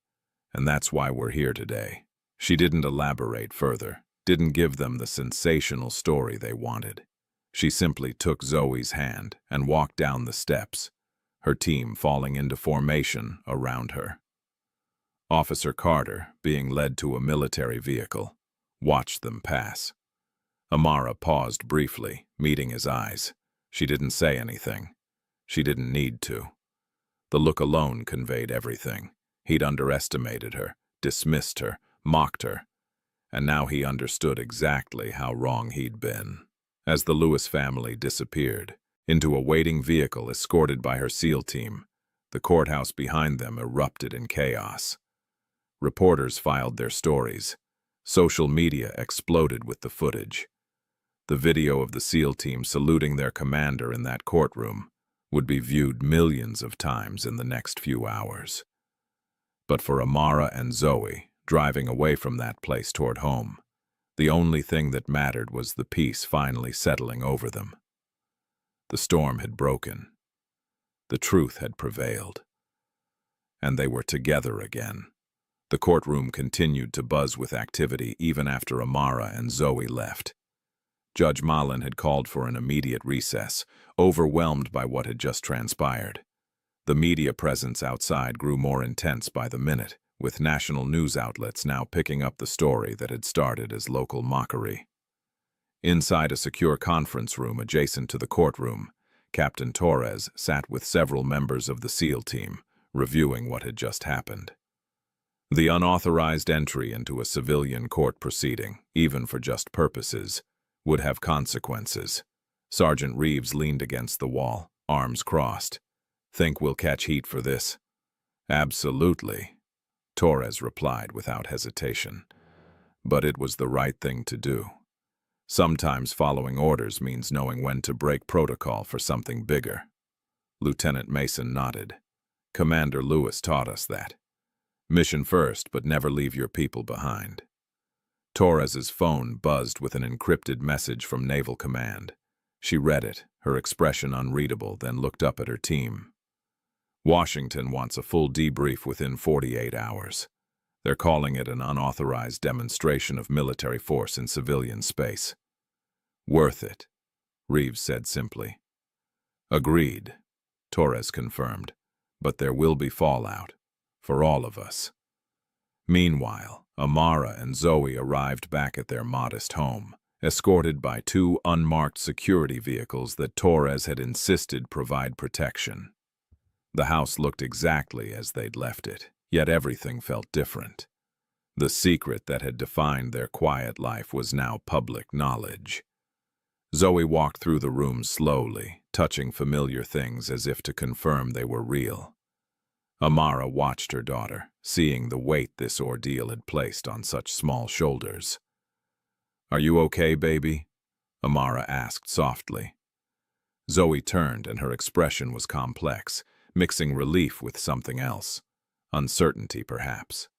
and that's why we're here today." She didn't elaborate further, didn't give them the sensational story they wanted. She simply took Zoe's hand and walked down the steps, her team falling into formation around her. Officer Carter, being led to a military vehicle, watched them pass. Amara paused briefly, meeting his eyes. She didn't say anything. She didn't need to. The look alone conveyed everything. He'd underestimated her, dismissed her, mocked her, and now he understood exactly how wrong he'd been. As the Lewis family disappeared into a waiting vehicle escorted by her SEAL team, the courthouse behind them erupted in chaos. Reporters filed their stories. Social media exploded with the footage. The video of the SEAL team saluting their commander in that courtroom would be viewed millions of times in the next few hours. But for Amara and Zoe, driving away from that place toward home, the only thing that mattered was the peace finally settling over them. The storm had broken. The truth had prevailed. And they were together again. The courtroom continued to buzz with activity even after Amara and Zoe left. Judge Mallon had called for an immediate recess, overwhelmed by what had just transpired. The media presence outside grew more intense by the minute, with national news outlets now picking up the story that had started as local mockery. Inside a secure conference room adjacent to the courtroom, Captain Torres sat with several members of the SEAL team, reviewing what had just happened. The unauthorized entry into a civilian court proceeding, even for just purposes, would have consequences. Sergeant Reeves leaned against the wall, arms crossed. "Think we'll catch heat for this?" "Absolutely," Torres replied without hesitation. But it was the right thing to do. Sometimes following orders means knowing when to break protocol for something bigger. Lieutenant Mason nodded. "Commander Lewis taught us that. Mission first, but never leave your people behind." Torres's phone buzzed with an encrypted message from Naval Command. She read it, her expression unreadable, then looked up at her team. "Washington wants a full debrief within 48 hours. They're calling it an unauthorized demonstration of military force in civilian space." "Worth it," Reeves said simply. "Agreed," Torres confirmed, "but there will be fallout. For all of us." Meanwhile, Amara and Zoe arrived back at their modest home, escorted by two unmarked security vehicles that Torres had insisted provide protection. The house looked exactly as they'd left it, yet everything felt different. The secret that had defined their quiet life was now public knowledge. Zoe walked through the room slowly, touching familiar things as if to confirm they were real. Amara watched her daughter, seeing the weight this ordeal had placed on such small shoulders. "Are you okay, baby?" Amara asked softly. Zoe turned, and her expression was complex, mixing relief with something else. Uncertainty, perhaps.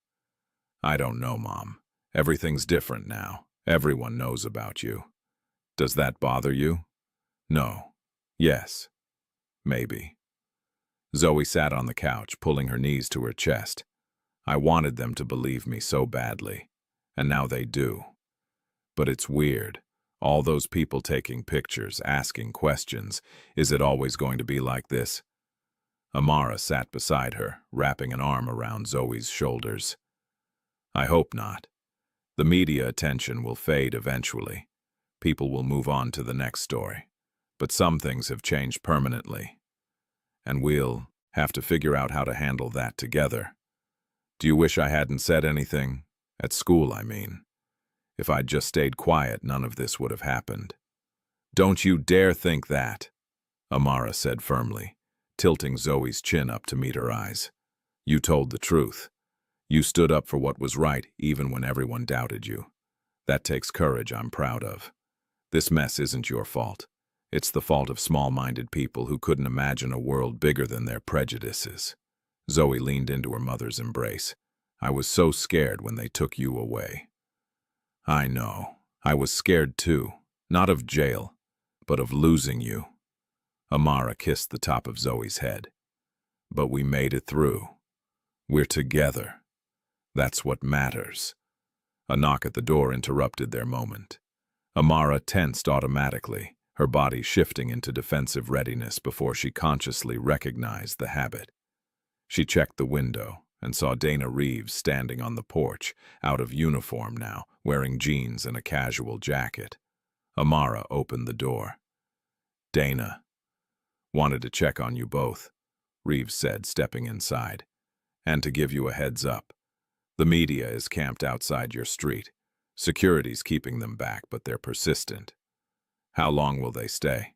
"I don't know, Mom. Everything's different now. Everyone knows about you. Does that bother you?" "No. Yes. Maybe." Zoe sat on the couch, pulling her knees to her chest. "I wanted them to believe me so badly, and now they do. But it's weird. All those people taking pictures, asking questions. Is it always going to be like this?" Amara sat beside her, wrapping an arm around Zoe's shoulders. "I hope not. The media attention will fade eventually. People will move on to the next story. But some things have changed permanently. And we'll have to figure out how to handle that together. Do you wish I hadn't said anything? At school, I mean. If I'd just stayed quiet, none of this would have happened." "Don't you dare think that," Amara said firmly, tilting Zoe's chin up to meet her eyes. "You told the truth. You stood up for what was right, even when everyone doubted you. That takes courage I'm proud of. This mess isn't your fault. It's the fault of small-minded people who couldn't imagine a world bigger than their prejudices." Zoe leaned into her mother's embrace. "I was so scared when they took you away." "I know. I was scared too. Not of jail, but of losing you." Amara kissed the top of Zoe's head. "But we made it through. We're together. That's what matters." A knock at the door interrupted their moment. Amara tensed automatically, her body shifting into defensive readiness before she consciously recognized the habit. She checked the window and saw Dana Reeves standing on the porch, out of uniform now, wearing jeans and a casual jacket. Amara opened the door. "Dana, wanted to check on you both," Reeves said, stepping inside. "And to give you a heads up. The media is camped outside your street. Security's keeping them back, but they're persistent." "How long will they stay?"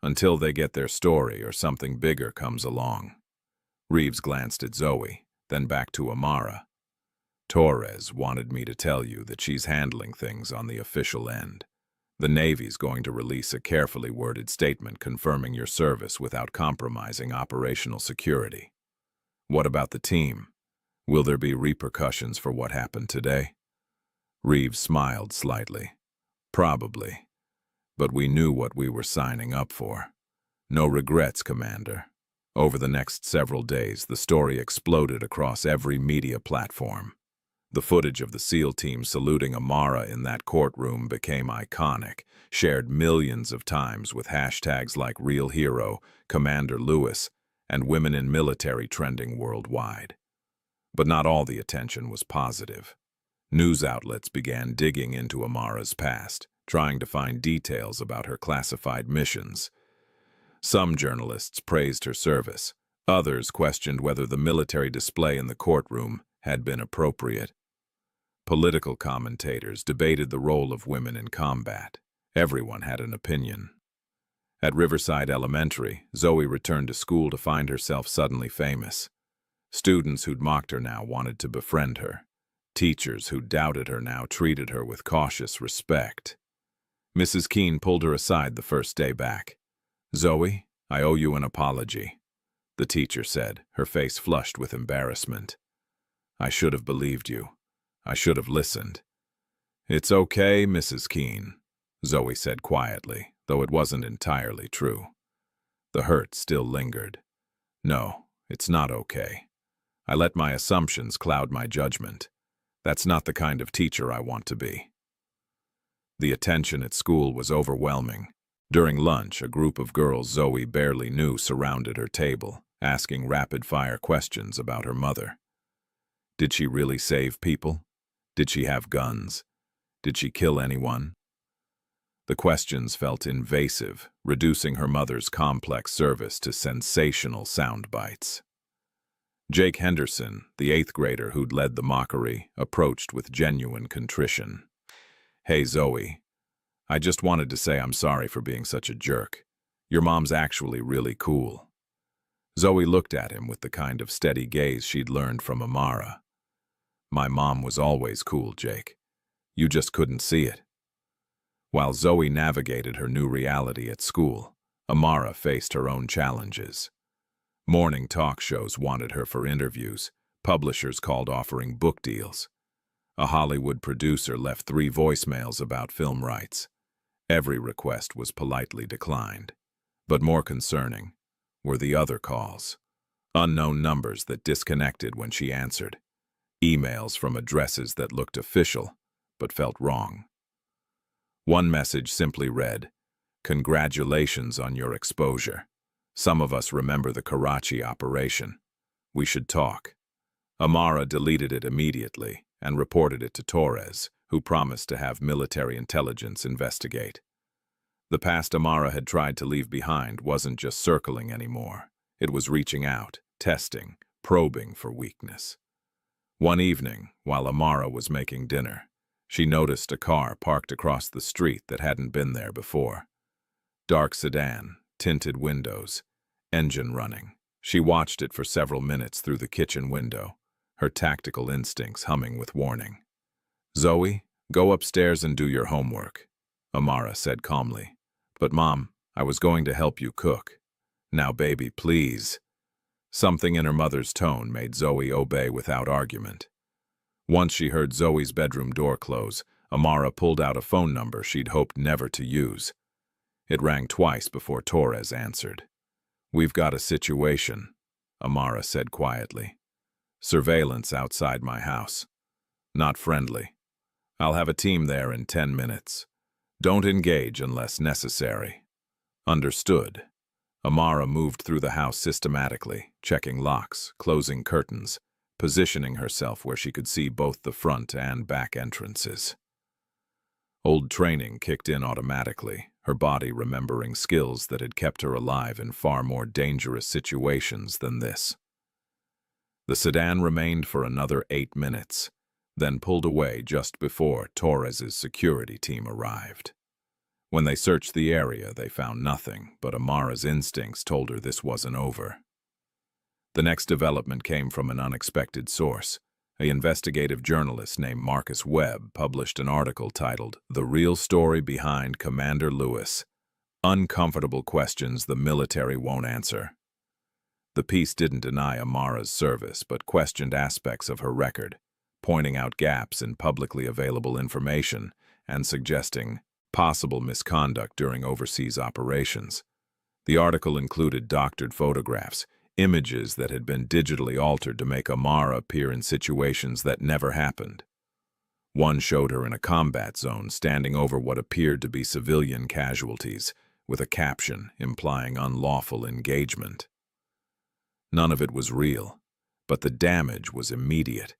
"Until they get their story or something bigger comes along." Reeves glanced at Zoe, then back to Amara. "Torres wanted me to tell you that she's handling things on the official end. The Navy's going to release a carefully worded statement confirming your service without compromising operational security." "What about the team? Will there be repercussions for what happened today?" Reeves smiled slightly. "Probably. But we knew what we were signing up for. No regrets, Commander." Over the next several days, the story exploded across every media platform. The footage of the SEAL team saluting Amara in that courtroom became iconic, shared millions of times with hashtags like Real Hero, Commander Lewis, and Women in Military trending worldwide. But not all the attention was positive. News outlets began digging into Amara's past, trying to find details about her classified missions. Some journalists praised her service. Others questioned whether the military display in the courtroom had been appropriate. Political commentators debated the role of women in combat. Everyone had an opinion. At Riverside Elementary, Zoe returned to school to find herself suddenly famous. Students who'd mocked her now wanted to befriend her. Teachers who doubted her now treated her with cautious respect. Mrs. Keene pulled her aside the first day back. "Zoe, I owe you an apology," the teacher said, her face flushed with embarrassment. "I should have believed you. I should have listened." "It's okay, Mrs. Keene," Zoe said quietly, though it wasn't entirely true. The hurt still lingered. "No, it's not okay. I let my assumptions cloud my judgment. That's not the kind of teacher I want to be." The attention at school was overwhelming. During lunch, a group of girls Zoe barely knew surrounded her table, asking rapid-fire questions about her mother. Did she really save people? Did she have guns? Did she kill anyone? The questions felt invasive, reducing her mother's complex service to sensational sound bites. Jake Henderson, the 8th grader who'd led the mockery, approached with genuine contrition. "Hey, Zoe. I just wanted to say I'm sorry for being such a jerk. Your mom's actually really cool." Zoe looked at him with the kind of steady gaze she'd learned from Amara. "My mom was always cool, Jake. You just couldn't see it." While Zoe navigated her new reality at school, Amara faced her own challenges. Morning talk shows wanted her for interviews. Publishers called offering book deals. A Hollywood producer left 3 voicemails about film rights. Every request was politely declined. But more concerning were the other calls. Unknown numbers that disconnected when she answered. Emails from addresses that looked official, but felt wrong. One message simply read, "Congratulations on your exposure. Some of us remember the Karachi operation. We should talk." Amara deleted it immediately and reported it to Torres, who promised to have military intelligence investigate. The past Amara had tried to leave behind wasn't just circling anymore. It was reaching out, testing, probing for weakness. One evening, while Amara was making dinner, she noticed a car parked across the street that hadn't been there before. Dark sedan, tinted windows, engine running. She watched it for several minutes through the kitchen window, her tactical instincts humming with warning. "Zoe, go upstairs and do your homework," Amara said calmly. "But Mom, I was going to help you cook." "Now baby, please." Something in her mother's tone made Zoe obey without argument. Once she heard Zoe's bedroom door close, Amara pulled out a phone number she'd hoped never to use. It rang twice before Torres answered. "We've got a situation," Amara said quietly. "Surveillance outside my house. Not friendly. I'll have a team there in 10 minutes. Don't engage unless necessary." "Understood." Amara moved through the house systematically, checking locks, closing curtains, positioning herself where she could see both the front and back entrances. Old training kicked in automatically, her body remembering skills that had kept her alive in far more dangerous situations than this. The sedan remained for another 8 minutes, then pulled away just before Torres's security team arrived. When they searched the area, they found nothing, but Amara's instincts told her this wasn't over. The next development came from an unexpected source. An investigative journalist named Marcus Webb published an article titled "The Real Story Behind Commander Lewis: Uncomfortable Questions the Military Won't Answer." The piece didn't deny Amara's service, but questioned aspects of her record, pointing out gaps in publicly available information and suggesting possible misconduct during overseas operations. The article included doctored photographs, images that had been digitally altered to make Amara appear in situations that never happened. One showed her in a combat zone standing over what appeared to be civilian casualties, with a caption implying unlawful engagement. None of it was real, but the damage was immediate.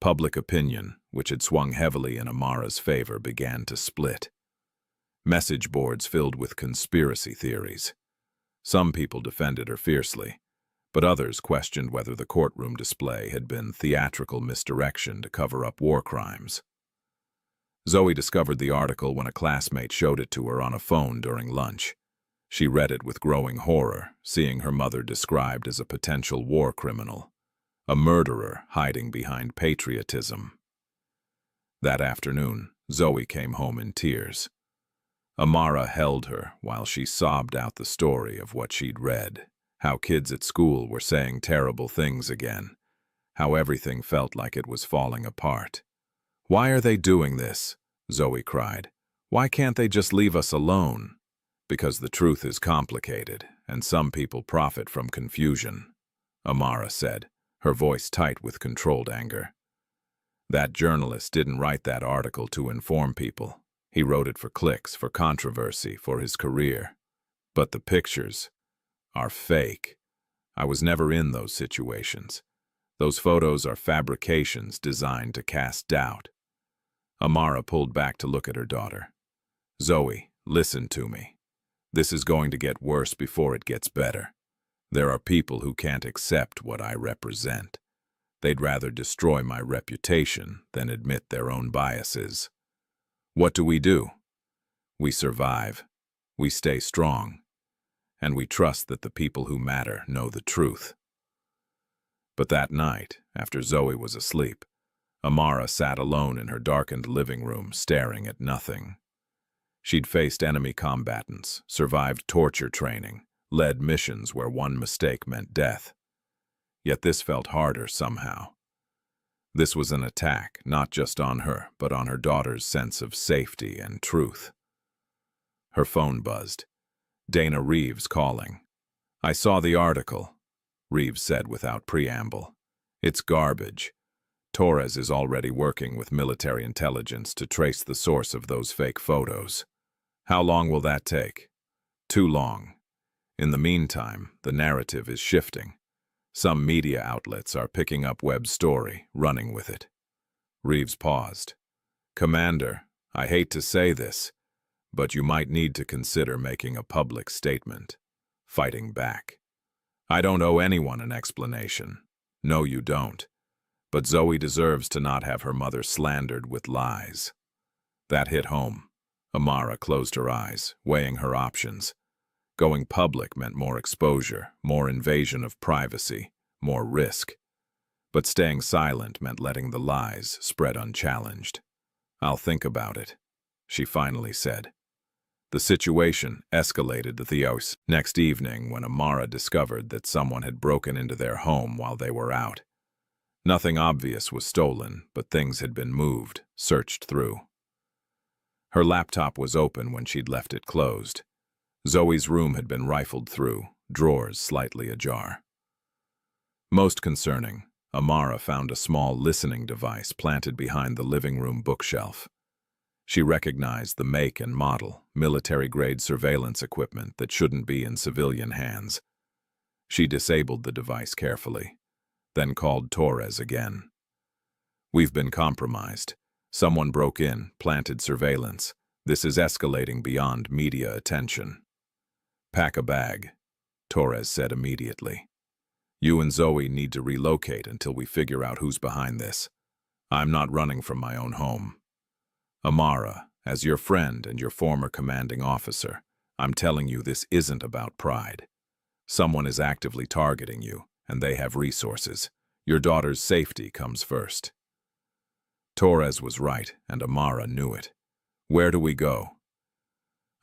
Public opinion, which had swung heavily in Amara's favor, began to split. message boards filled with conspiracy theories. Some people defended her fiercely, but others questioned whether the courtroom display had been theatrical misdirection to cover up war crimes. Zoe discovered the article when a classmate showed it to her on a phone during lunch. She read it with growing horror, seeing her mother described as a potential war criminal, a murderer hiding behind patriotism. That afternoon, Zoe came home in tears. Amara held her while she sobbed out the story of what she'd read, how kids at school were saying terrible things again, how everything felt like it was falling apart. "Why are they doing this?" Zoe cried. "Why can't they just leave us alone?" "Because the truth is complicated, and some people profit from confusion," Amara said, her voice tight with controlled anger. "That journalist didn't write that article to inform people. He wrote it for clicks, for controversy, for his career. But the pictures are fake. I was never in those situations. Those photos are fabrications designed to cast doubt." Amara pulled back to look at her daughter. "Zoe, listen to me. This is going to get worse before it gets better. There are people who can't accept what I represent. They'd rather destroy my reputation than admit their own biases. What do? We survive. We stay strong. And we trust that the people who matter know the truth." But that night, after Zoe was asleep, Amara sat alone in her darkened living room, staring at nothing. She'd faced enemy combatants, survived torture training, led missions where one mistake meant death. Yet this felt harder somehow. This was an attack, not just on her, but on her daughter's sense of safety and truth. Her phone buzzed. Dana Reeves calling. "I saw the article," Reeves said without preamble. "It's garbage. Torres is already working with military intelligence to trace the source of those fake photos. How long will that take?" "Too long. In the meantime, the narrative is shifting. Some media outlets are picking up Webb's story, running with it." Reeves paused. "Commander, I hate to say this, but you might need to consider making a public statement, fighting back. I don't owe anyone an explanation. No, you don't. But Zoe deserves to not have her mother slandered with lies." That hit home. Amara closed her eyes, weighing her options. Going public meant more exposure, more invasion of privacy, more risk. But staying silent meant letting the lies spread unchallenged. "I'll think about it," she finally said. The situation escalated to the next evening when Amara discovered that someone had broken into their home while they were out. Nothing obvious was stolen, but things had been moved, searched through. Her laptop was open when she'd left it closed. Zoe's room had been rifled through, drawers slightly ajar. Most concerning, Amara found a small listening device planted behind the living room bookshelf. She recognized the make and model, military-grade surveillance equipment that shouldn't be in civilian hands. She disabled the device carefully, then called Torres again. "We've been compromised. Someone broke in, planted surveillance. This is escalating beyond media attention." "Pack a bag," Torres said immediately. "You and Zoe need to relocate until we figure out who's behind this. I'm not running from my own home. Amara, as your friend and your former commanding officer, I'm telling you this isn't about pride. Someone is actively targeting you, and they have resources. Your daughter's safety comes first." Torres was right, and Amara knew it. "Where do we go?"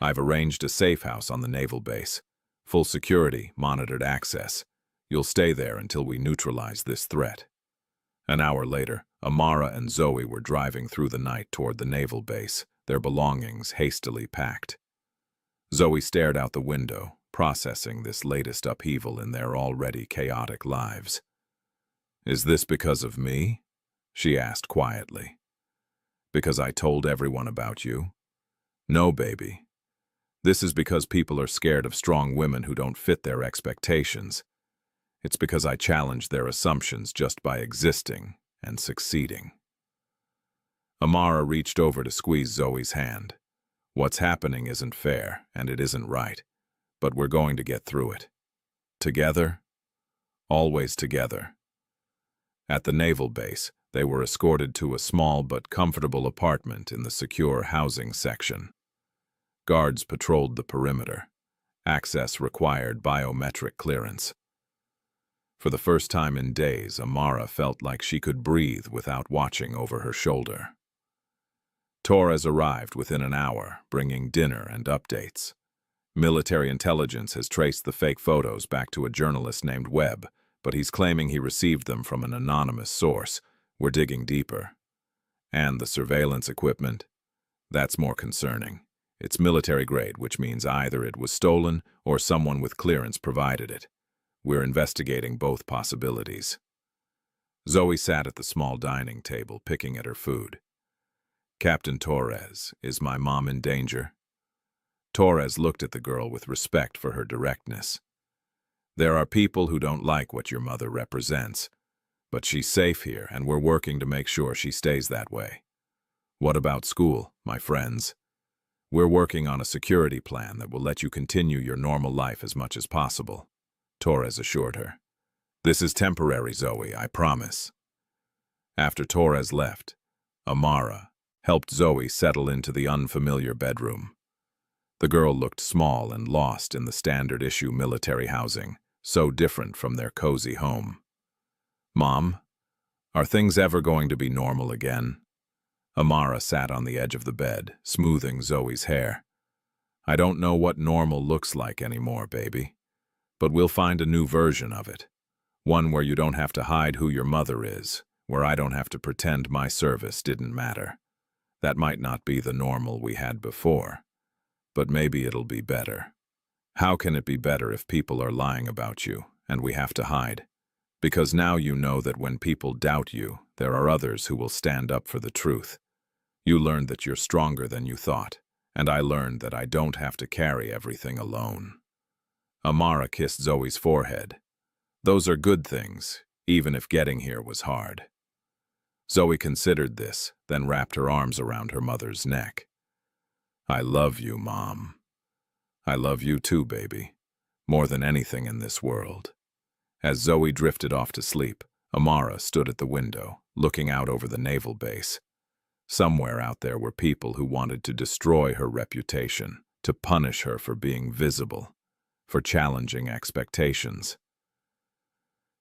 "I've arranged a safe house on the naval base. Full security, monitored access. You'll stay there until we neutralize this threat." An hour later, Amara and Zoe were driving through the night toward the naval base, their belongings hastily packed. Zoe stared out the window, processing this latest upheaval in their already chaotic lives. "Is this because of me?" she asked quietly. "Because I told everyone about you?" "No, baby. This is because people are scared of strong women who don't fit their expectations. It's because I challenge their assumptions just by existing and succeeding." Amara reached over to squeeze Zoe's hand. What's happening isn't fair, and it isn't right, but we're going to get through it. Together, always together. At the naval base, they were escorted to a small but comfortable apartment in the secure housing section. Guards patrolled the perimeter. Access required biometric clearance. For the first time in days, Amara felt like she could breathe without watching over her shoulder. Torres arrived within an hour, bringing dinner and updates. Military intelligence has traced the fake photos back to a journalist named Webb, but he's claiming he received them from an anonymous source. We're digging deeper. And the surveillance equipment? That's more concerning. It's military grade, which means either it was stolen or someone with clearance provided it. We're investigating both possibilities. Zoe sat at the small dining table, picking at her food. Captain Torres, is my mom in danger? Torres looked at the girl with respect for her directness. There are people who don't like what your mother represents, but she's safe here, and we're working to make sure she stays that way. What about school, my friends? We're working on a security plan that will let you continue your normal life as much as possible, Torres assured her. This is temporary, Zoe, I promise. After Torres left, Amara helped Zoe settle into the unfamiliar bedroom. The girl looked small and lost in the standard-issue military housing, so different from their cozy home. Mom, are things ever going to be normal again? Amara sat on the edge of the bed, smoothing Zoe's hair. I don't know what normal looks like anymore, baby. But we'll find a new version of it. One where you don't have to hide who your mother is, where I don't have to pretend my service didn't matter. That might not be the normal we had before, but maybe it'll be better. How can it be better if people are lying about you and we have to hide? Because now you know that when people doubt you, there are others who will stand up for the truth. You learned that you're stronger than you thought, and I learned that I don't have to carry everything alone. Amara kissed Zoe's forehead. Those are good things, even if getting here was hard. Zoe considered this, then wrapped her arms around her mother's neck. I love you, Mom. I love you too, baby, more than anything in this world. As Zoe drifted off to sleep, Amara stood at the window, looking out over the naval base. Somewhere out there were people who wanted to destroy her reputation, to punish her for being visible, for challenging expectations.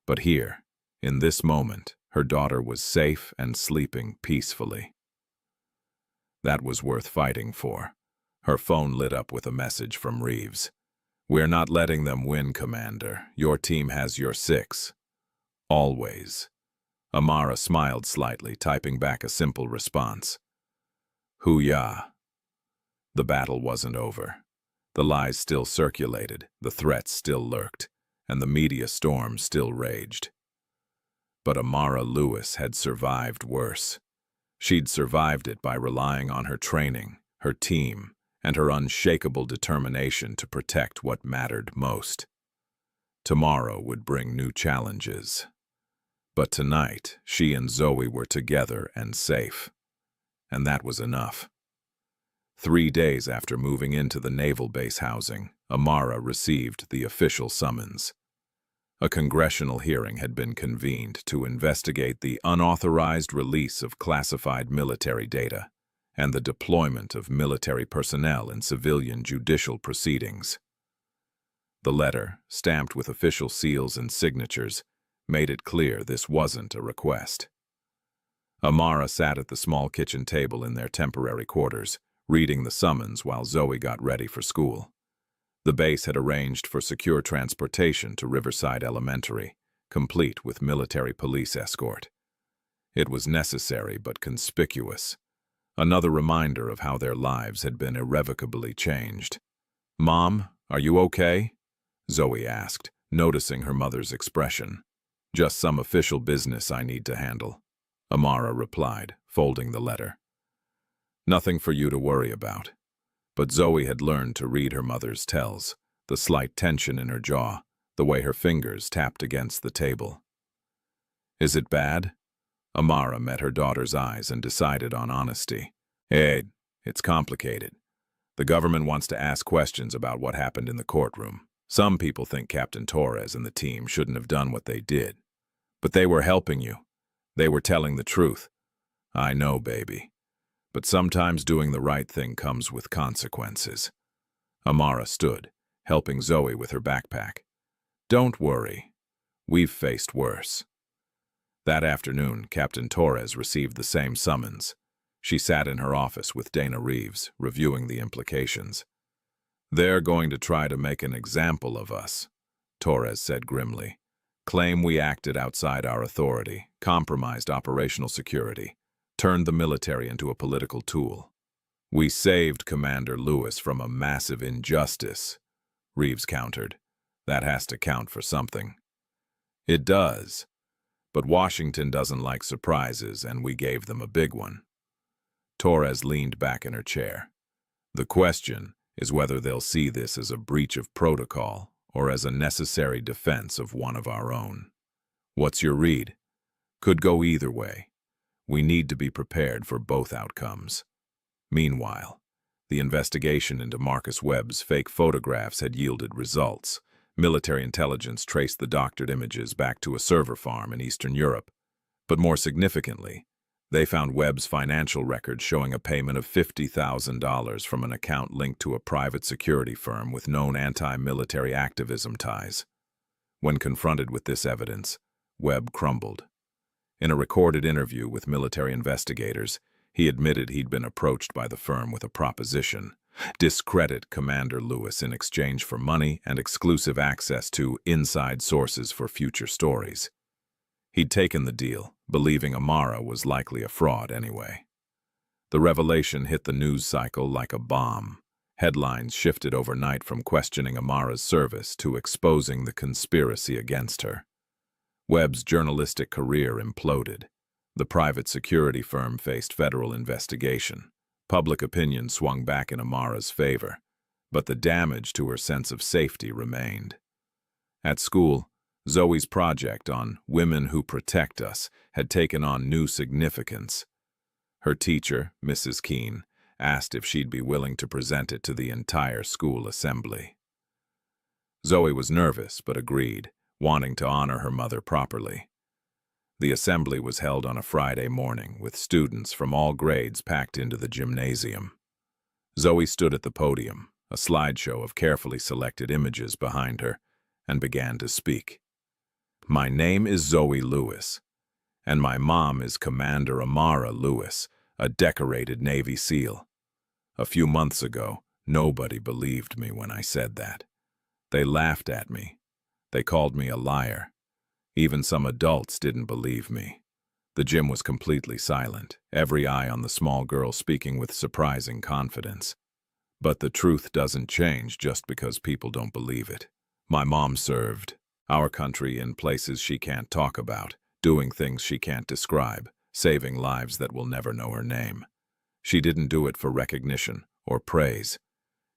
But here, in this moment, her daughter was safe and sleeping peacefully. That was worth fighting for. Her phone lit up with a message from Reeves. We're not letting them win, Commander. Your team has your 6. Always. Amara smiled slightly, typing back a simple response. Hoo-yah. The battle wasn't over. The lies still circulated, the threats still lurked, and the media storm still raged. But Amara Lewis had survived worse. She'd survived it by relying on her training, her team, and her unshakable determination to protect what mattered most. Tomorrow would bring new challenges. But tonight, she and Zoe were together and safe. And that was enough. 3 days after moving into the naval base housing, Amara received the official summons. A congressional hearing had been convened to investigate the unauthorized release of classified military data and the deployment of military personnel in civilian judicial proceedings. The letter, stamped with official seals and signatures, made it clear this wasn't a request. Amara sat at the small kitchen table in their temporary quarters, reading the summons while Zoe got ready for school. The base had arranged for secure transportation to Riverside Elementary, complete with military police escort. It was necessary but conspicuous. Another reminder of how their lives had been irrevocably changed. Mom, are you okay? Zoe asked, noticing her mother's expression. Just some official business I need to handle, Amara replied, folding the letter. Nothing for you to worry about. But Zoe had learned to read her mother's tells, the slight tension in her jaw, the way her fingers tapped against the table. Is it bad? Amara met her daughter's eyes and decided on honesty. It's complicated. The government wants to ask questions about what happened in the courtroom. Some people think Captain Torres and the team shouldn't have done what they did. But they were helping you. They were telling the truth. I know, baby. But sometimes doing the right thing comes with consequences. Amara stood, helping Zoe with her backpack. Don't worry. We've faced worse. That afternoon, Captain Torres received the same summons. She sat in her office with Dana Reeves, reviewing the implications. They're going to try to make an example of us, Torres said grimly. Claim we acted outside our authority, compromised operational security, turned the military into a political tool. We saved Commander Lewis from a massive injustice, Reeves countered. That has to count for something. It does. But Washington doesn't like surprises, and we gave them a big one. Torres leaned back in her chair. The question is whether they'll see this as a breach of protocol or as a necessary defense of one of our own. What's your read? Could go either way. We need to be prepared for both outcomes. Meanwhile, the investigation into Marcus Webb's fake photographs had yielded results. Military intelligence traced the doctored images back to a server farm in Eastern Europe. But more significantly, they found Webb's financial records showing a payment of $50,000 from an account linked to a private security firm with known anti-military activism ties. When confronted with this evidence, Webb crumbled. In a recorded interview with military investigators, he admitted he'd been approached by the firm with a proposition: discredit Commander Lewis in exchange for money and exclusive access to inside sources for future stories. He'd taken the deal, believing Amara was likely a fraud anyway. The revelation hit the news cycle like a bomb. Headlines shifted overnight from questioning Amara's service to exposing the conspiracy against her. Webb's journalistic career imploded. The private security firm faced federal investigation. Public opinion swung back in Amara's favor, but the damage to her sense of safety remained. At school, Zoe's project on Women Who Protect Us had taken on new significance. Her teacher, Mrs. Keene, asked if she'd be willing to present it to the entire school assembly. Zoe was nervous but agreed, wanting to honor her mother properly. The assembly was held on a Friday morning, with students from all grades packed into the gymnasium. Zoe stood at the podium, a slideshow of carefully selected images behind her, and began to speak. My name is Zoe Lewis, and my mom is Commander Amara Lewis, a decorated Navy SEAL. A few months ago, nobody believed me when I said that. They laughed at me. They called me a liar. Even some adults didn't believe me. The gym was completely silent, every eye on the small girl speaking with surprising confidence. But the truth doesn't change just because people don't believe it. My mom served our country in places she can't talk about, doing things she can't describe, saving lives that will never know her name. She didn't do it for recognition or praise.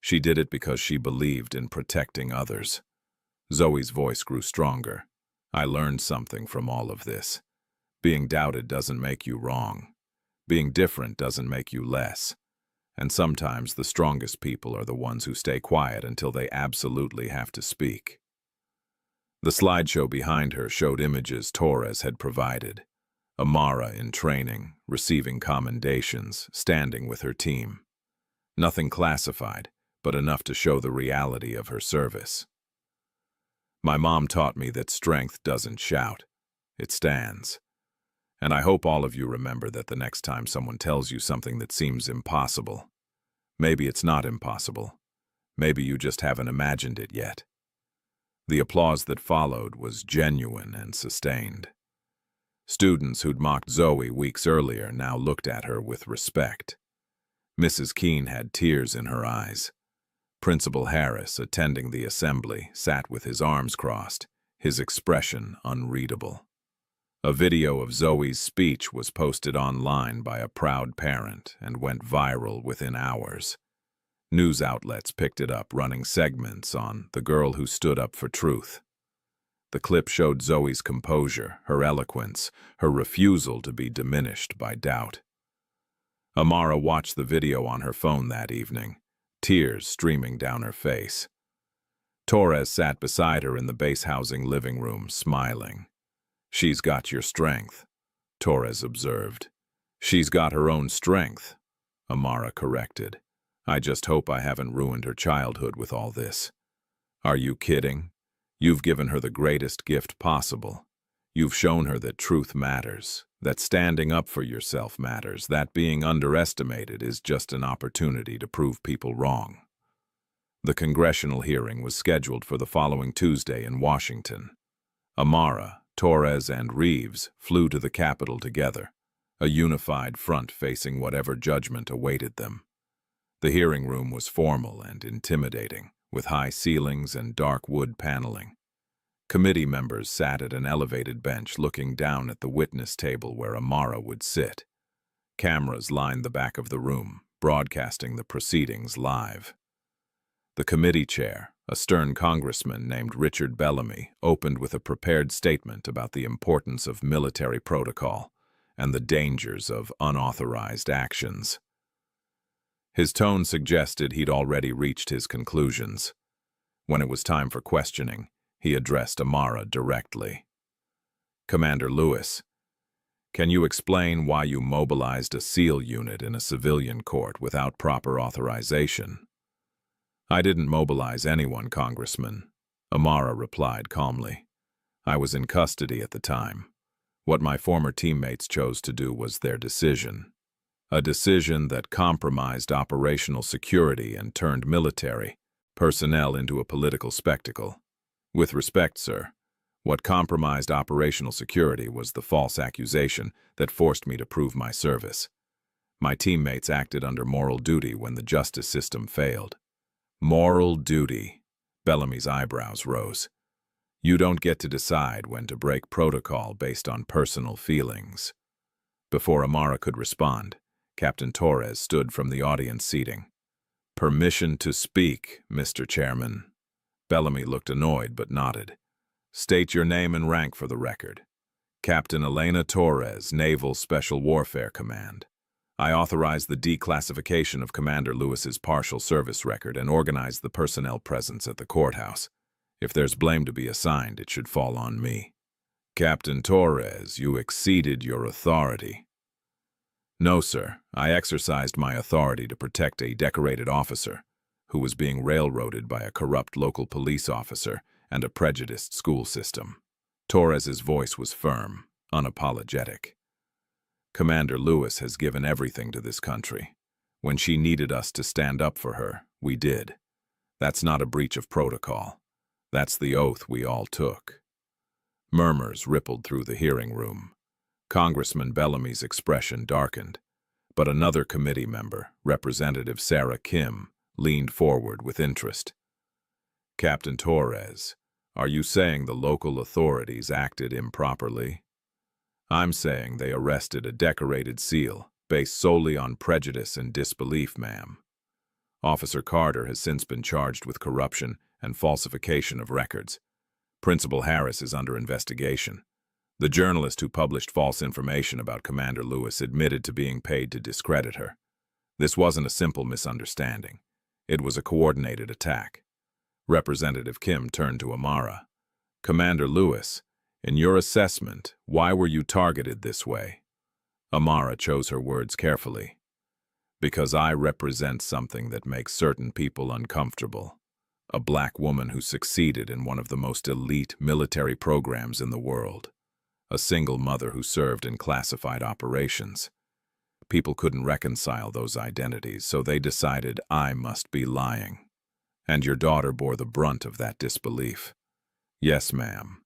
She did it because she believed in protecting others. Zoe's voice grew stronger. I learned something from all of this. Being doubted doesn't make you wrong. Being different doesn't make you less. And sometimes the strongest people are the ones who stay quiet until they absolutely have to speak. The slideshow behind her showed images Torres had provided. Amara in training, receiving commendations, standing with her team. Nothing classified, but enough to show the reality of her service. My mom taught me that strength doesn't shout, it stands. And I hope all of you remember that the next time someone tells you something that seems impossible. Maybe it's not impossible. Maybe you just haven't imagined it yet. The applause that followed was genuine and sustained. Students who'd mocked Zoe weeks earlier now looked at her with respect. Mrs. Keene had tears in her eyes. Principal Harris, attending the assembly, sat with his arms crossed, his expression unreadable. A video of Zoe's speech was posted online by a proud parent and went viral within hours. News outlets picked it up, running segments on the girl who stood up for truth. The clip showed Zoe's composure, her eloquence, her refusal to be diminished by doubt. Amara watched the video on her phone that evening, tears streaming down her face. Torres sat beside her in the base housing living room, smiling. "She's got your strength," Torres observed. "She's got her own strength," Amara corrected. "I just hope I haven't ruined her childhood with all this." "Are you kidding? You've given her the greatest gift possible. You've shown her that truth matters, that standing up for yourself matters, that being underestimated is just an opportunity to prove people wrong." The congressional hearing was scheduled for the following Tuesday in Washington. Amara, Torres, and Reeves flew to the Capitol together, a unified front facing whatever judgment awaited them. The hearing room was formal and intimidating, with high ceilings and dark wood paneling. Committee members sat at an elevated bench looking down at the witness table where Amara would sit. Cameras lined the back of the room, broadcasting the proceedings live. The committee chair, a stern congressman named Richard Bellamy, opened with a prepared statement about the importance of military protocol and the dangers of unauthorized actions. His tone suggested he'd already reached his conclusions. When it was time for questioning, he addressed Amara directly. "Commander Lewis, can you explain why you mobilized a SEAL unit in a civilian court without proper authorization?" "I didn't mobilize anyone, Congressman," Amara replied calmly. "I was in custody at the time. What my former teammates chose to do was their decision. A decision that compromised operational security and turned military personnel into a political spectacle. With respect, sir, what compromised operational security was the false accusation that forced me to prove my service. My teammates acted under moral duty when the justice system failed." "Moral duty," Bellamy's eyebrows rose. "You don't get to decide when to break protocol based on personal feelings." Before Amara could respond, Captain Torres stood from the audience seating. "Permission to speak, Mr. Chairman." Bellamy looked annoyed but nodded. "State your name and rank for the record." "Captain Elena Torres, Naval Special Warfare Command. I authorized the declassification of Commander Lewis's partial service record and organized the personnel presence at the courthouse. If there's blame to be assigned, it should fall on me." "Captain Torres, you exceeded your authority." "No, sir. I exercised my authority to protect a decorated officer who was being railroaded by a corrupt local police officer and a prejudiced school system." Torres's voice was firm, unapologetic. "Commander Lewis has given everything to this country. When she needed us to stand up for her, we did. That's not a breach of protocol. That's the oath we all took." Murmurs rippled through the hearing room. Congressman Bellamy's expression darkened, but another committee member, Representative Sarah Kim, leaned forward with interest. "Captain Torres, are you saying the local authorities acted improperly?" "I'm saying they arrested a decorated SEAL based solely on prejudice and disbelief, ma'am. Officer Carter has since been charged with corruption and falsification of records. Principal Harris is under investigation. The journalist who published false information about Commander Lewis admitted to being paid to discredit her. This wasn't a simple misunderstanding. It was a coordinated attack." Representative Kim turned to Amara. "Commander Lewis, in your assessment, why were you targeted this way?" Amara chose her words carefully. "Because I represent something that makes certain people uncomfortable. A black woman who succeeded in one of the most elite military programs in the world. A single mother who served in classified operations. People couldn't reconcile those identities, so they decided I must be lying. And your daughter bore the brunt of that disbelief." "Yes, ma'am.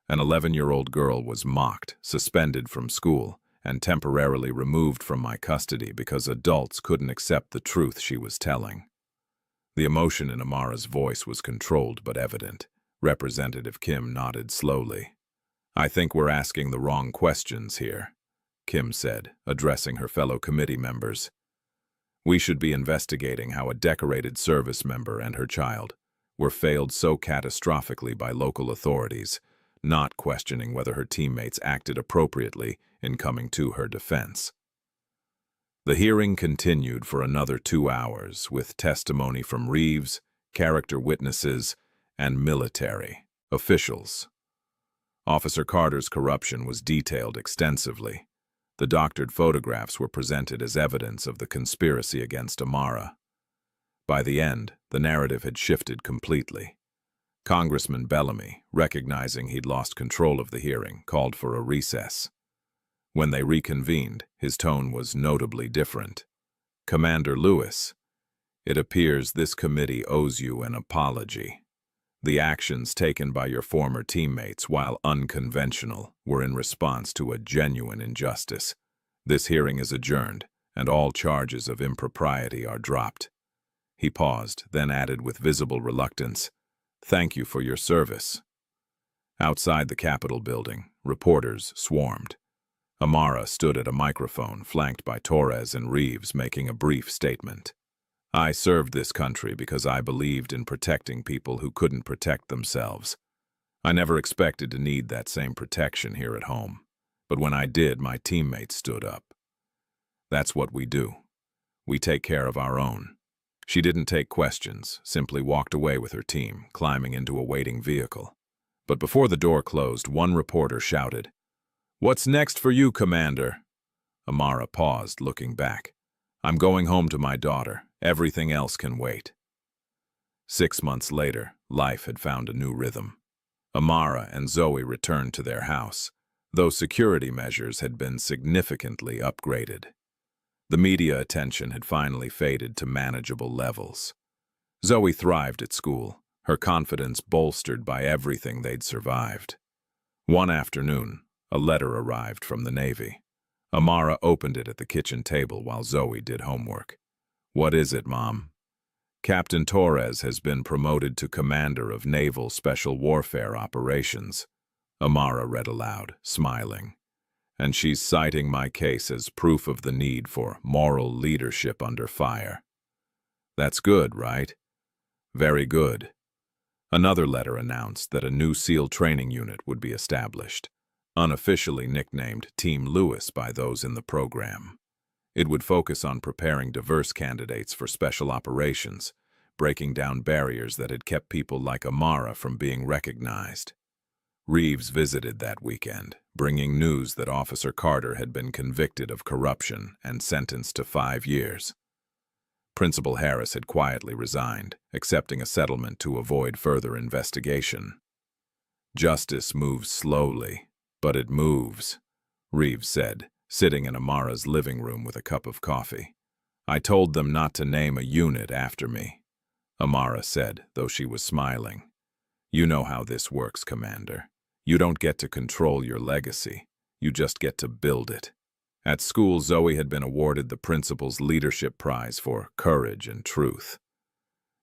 An 11-year-old girl was mocked, suspended from school, and temporarily removed from my custody because adults couldn't accept the truth she was telling." The emotion in Amara's voice was controlled but evident. Representative Kim nodded slowly. "I think we're asking the wrong questions here," Kim said, addressing her fellow committee members. "We should be investigating how a decorated service member and her child were failed so catastrophically by local authorities, not questioning whether her teammates acted appropriately in coming to her defense." The hearing continued for another 2 hours, with testimony from Reeves, character witnesses, and military officials. Officer Carter's corruption was detailed extensively. The doctored photographs were presented as evidence of the conspiracy against Amara. By the end, the narrative had shifted completely. Congressman Bellamy, recognizing he'd lost control of the hearing, called for a recess. When they reconvened, his tone was notably different. "Commander Lewis, it appears this committee owes you an apology. The actions taken by your former teammates, while unconventional, were in response to a genuine injustice. This hearing is adjourned, and all charges of impropriety are dropped." He paused, then added with visible reluctance, "Thank you for your service." Outside the Capitol building, reporters swarmed. Amara stood at a microphone, flanked by Torres and Reeves, making a brief statement. "I served this country because I believed in protecting people who couldn't protect themselves. I never expected to need that same protection here at home. But when I did, my teammates stood up. That's what we do. We take care of our own." She didn't take questions, simply walked away with her team, climbing into a waiting vehicle. But before the door closed, one reporter shouted, "What's next for you, Commander?" Amara paused, looking back. "I'm going home to my daughter. Everything else can wait." 6 months later, life had found a new rhythm. Amara and Zoe returned to their house, though security measures had been significantly upgraded. The media attention had finally faded to manageable levels. Zoe thrived at school, her confidence bolstered by everything they'd survived. One afternoon, a letter arrived from the Navy. Amara opened it at the kitchen table while Zoe did homework. "What is it, Mom?" "Captain Torres has been promoted to Commander of Naval Special Warfare Operations," Amara read aloud, smiling. "And she's citing my case as proof of the need for moral leadership under fire." "That's good, right?" "Very good." Another letter announced that a new SEAL training unit would be established, unofficially nicknamed Team Lewis by those in the program. It would focus on preparing diverse candidates for special operations, breaking down barriers that had kept people like Amara from being recognized. Reeves visited that weekend, bringing news that Officer Carter had been convicted of corruption and sentenced to 5 years. Principal Harris had quietly resigned, accepting a settlement to avoid further investigation. "Justice moves slowly, but it moves," Reeves said, sitting in Amara's living room with a cup of coffee. "I told them not to name a unit after me," Amara said, though she was smiling. "You know how this works, Commander. You don't get to control your legacy. You just get to build it." At school, Zoe had been awarded the principal's leadership prize for courage and truth.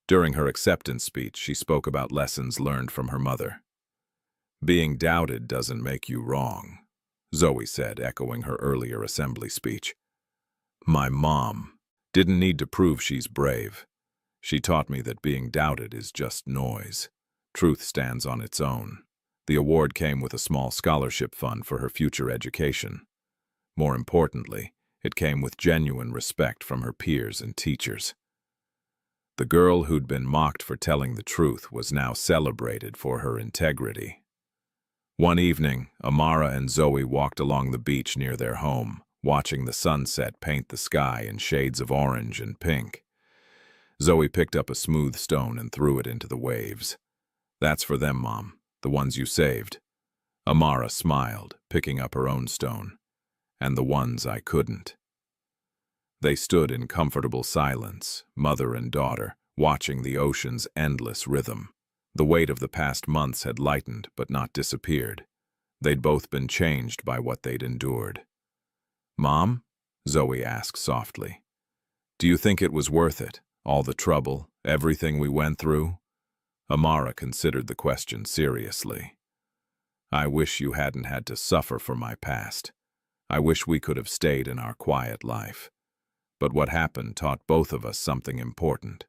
During her acceptance speech, she spoke about lessons learned from her mother. "Being doubted doesn't make you wrong," Zoe said, echoing her earlier assembly speech. "My mom didn't need to prove she's brave. She taught me that being doubted is just noise. Truth stands on its own." The award came with a small scholarship fund for her future education. More importantly, it came with genuine respect from her peers and teachers. The girl who'd been mocked for telling the truth was now celebrated for her integrity. One evening, Amara and Zoe walked along the beach near their home, watching the sunset paint the sky in shades of orange and pink. Zoe picked up a smooth stone and threw it into the waves. "That's for them, Mom, the ones you saved." Amara smiled, picking up her own stone. "And the ones I couldn't." They stood in comfortable silence, mother and daughter, watching the ocean's endless rhythm. The weight of the past months had lightened but not disappeared. They'd both been changed by what they'd endured. "Mom?" Zoe asked softly. "Do you think it was worth it, all the trouble, everything we went through?" Amara considered the question seriously. "I wish you hadn't had to suffer for my past. I wish we could have stayed in our quiet life. But what happened taught both of us something important.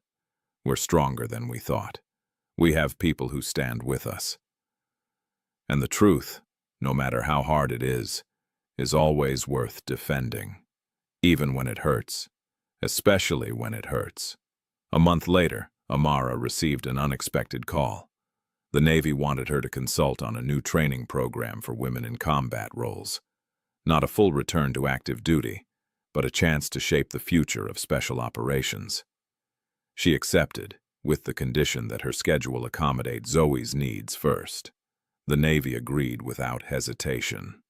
We're stronger than we thought. We have people who stand with us. And the truth, no matter how hard it is always worth defending." even when it hurts, especially when it hurts. A month later, Amara received an unexpected call. The Navy wanted her to consult on a new training program for women in combat roles. Not a full return to active duty, but a chance to shape the future of special operations. She accepted, with the condition that her schedule accommodate Zoe's needs first. The Navy agreed without hesitation.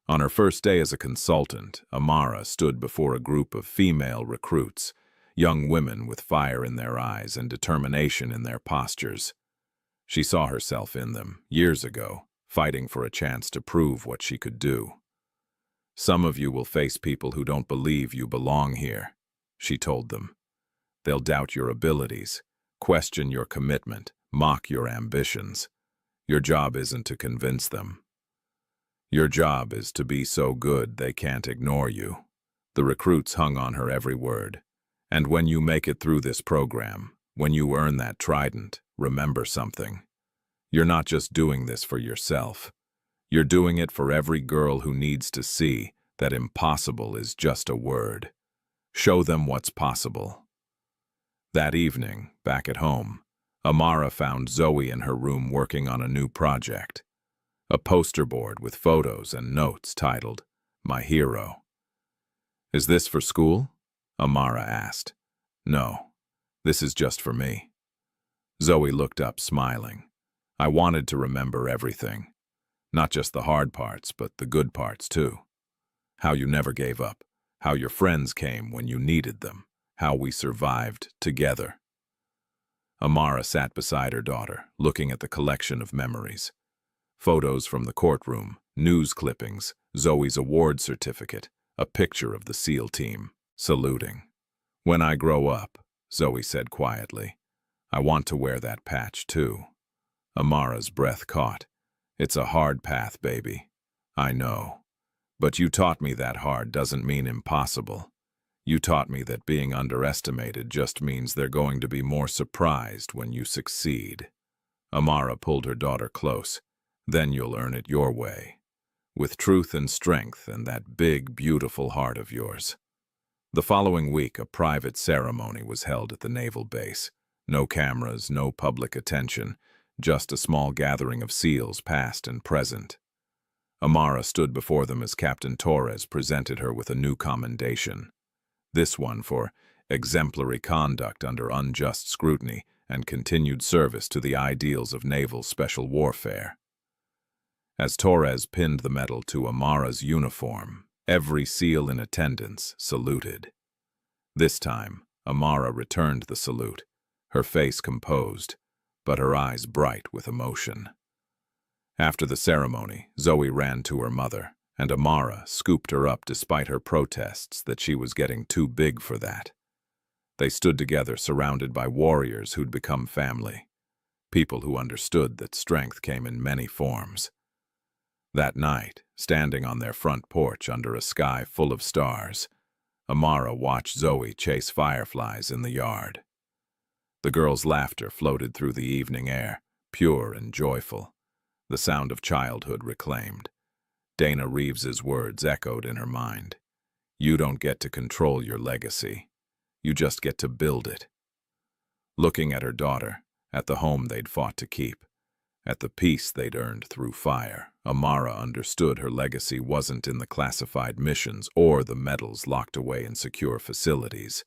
On her first day as a consultant, Amara stood before a group of female recruits, young women with fire in their eyes and determination in their postures. She saw herself in them, years ago, fighting for a chance to prove what she could do. "Some of you will face people who don't believe you belong here," she told them. "They'll doubt your abilities, question your commitment, mock your ambitions. Your job isn't to convince them. Your job is to be so good they can't ignore you." The recruits hung on her every word. "And when you make it through this program, when you earn that trident, remember something. You're not just doing this for yourself. You're doing it for every girl who needs to see that impossible is just a word. Show them what's possible." That evening, back at home, Amara found Zoe in her room working on a new project. A poster board with photos and notes titled, "My Hero." "Is this for school?" Amara asked. "No, this is just for me." Zoe looked up, smiling. "I wanted to remember everything. Not just the hard parts, but the good parts too. How you never gave up, how your friends came when you needed them, how we survived together." Amara sat beside her daughter, looking at the collection of memories. Photos from the courtroom, news clippings, Zoe's award certificate, a picture of the SEAL team, saluting. "When I grow up," Zoe said quietly, "I want to wear that patch too." Amara's breath caught. "It's a hard path, baby. I know. But you taught me that hard doesn't mean impossible. You taught me that being underestimated just means they're going to be more surprised when you succeed." Amara pulled her daughter close. "Then you'll earn it your way, with truth and strength and that big, beautiful heart of yours." The following week, a private ceremony was held at the naval base. No cameras, no public attention, just a small gathering of SEALs, past and present. Amara stood before them as Captain Torres presented her with a new commendation. This one for exemplary conduct under unjust scrutiny and continued service to the ideals of naval special warfare. As Torres pinned the medal to Amara's uniform, every SEAL in attendance saluted. This time, Amara returned the salute, her face composed, but her eyes bright with emotion. After the ceremony, Zoe ran to her mother, and Amara scooped her up despite her protests that she was getting too big for that. They stood together surrounded by warriors who'd become family, people who understood that strength came in many forms. That night, standing on their front porch under a sky full of stars, Amara watched Zoe chase fireflies in the yard. The girl's laughter floated through the evening air, pure and joyful, the sound of childhood reclaimed. Dana Reeves's words echoed in her mind. "You don't get to control your legacy. You just get to build it." Looking at her daughter, at the home they'd fought to keep, at the peace they'd earned through fire, Amara understood her legacy wasn't in the classified missions or the medals locked away in secure facilities.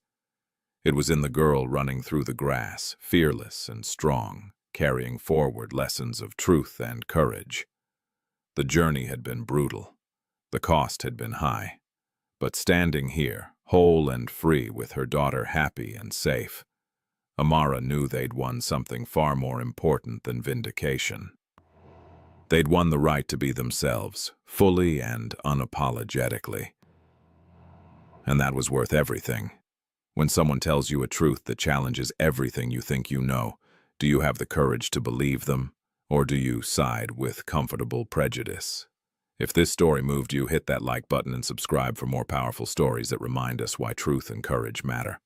It was in the girl running through the grass, fearless and strong, carrying forward lessons of truth and courage. The journey had been brutal. The cost had been high. But standing here, whole and free with her daughter happy and safe, Amara knew they'd won something far more important than vindication. They'd won the right to be themselves, fully and unapologetically. And that was worth everything. When someone tells you a truth that challenges everything you think you know, do you have the courage to believe them, or do you side with comfortable prejudice? If this story moved you, hit that like button and subscribe for more powerful stories that remind us why truth and courage matter.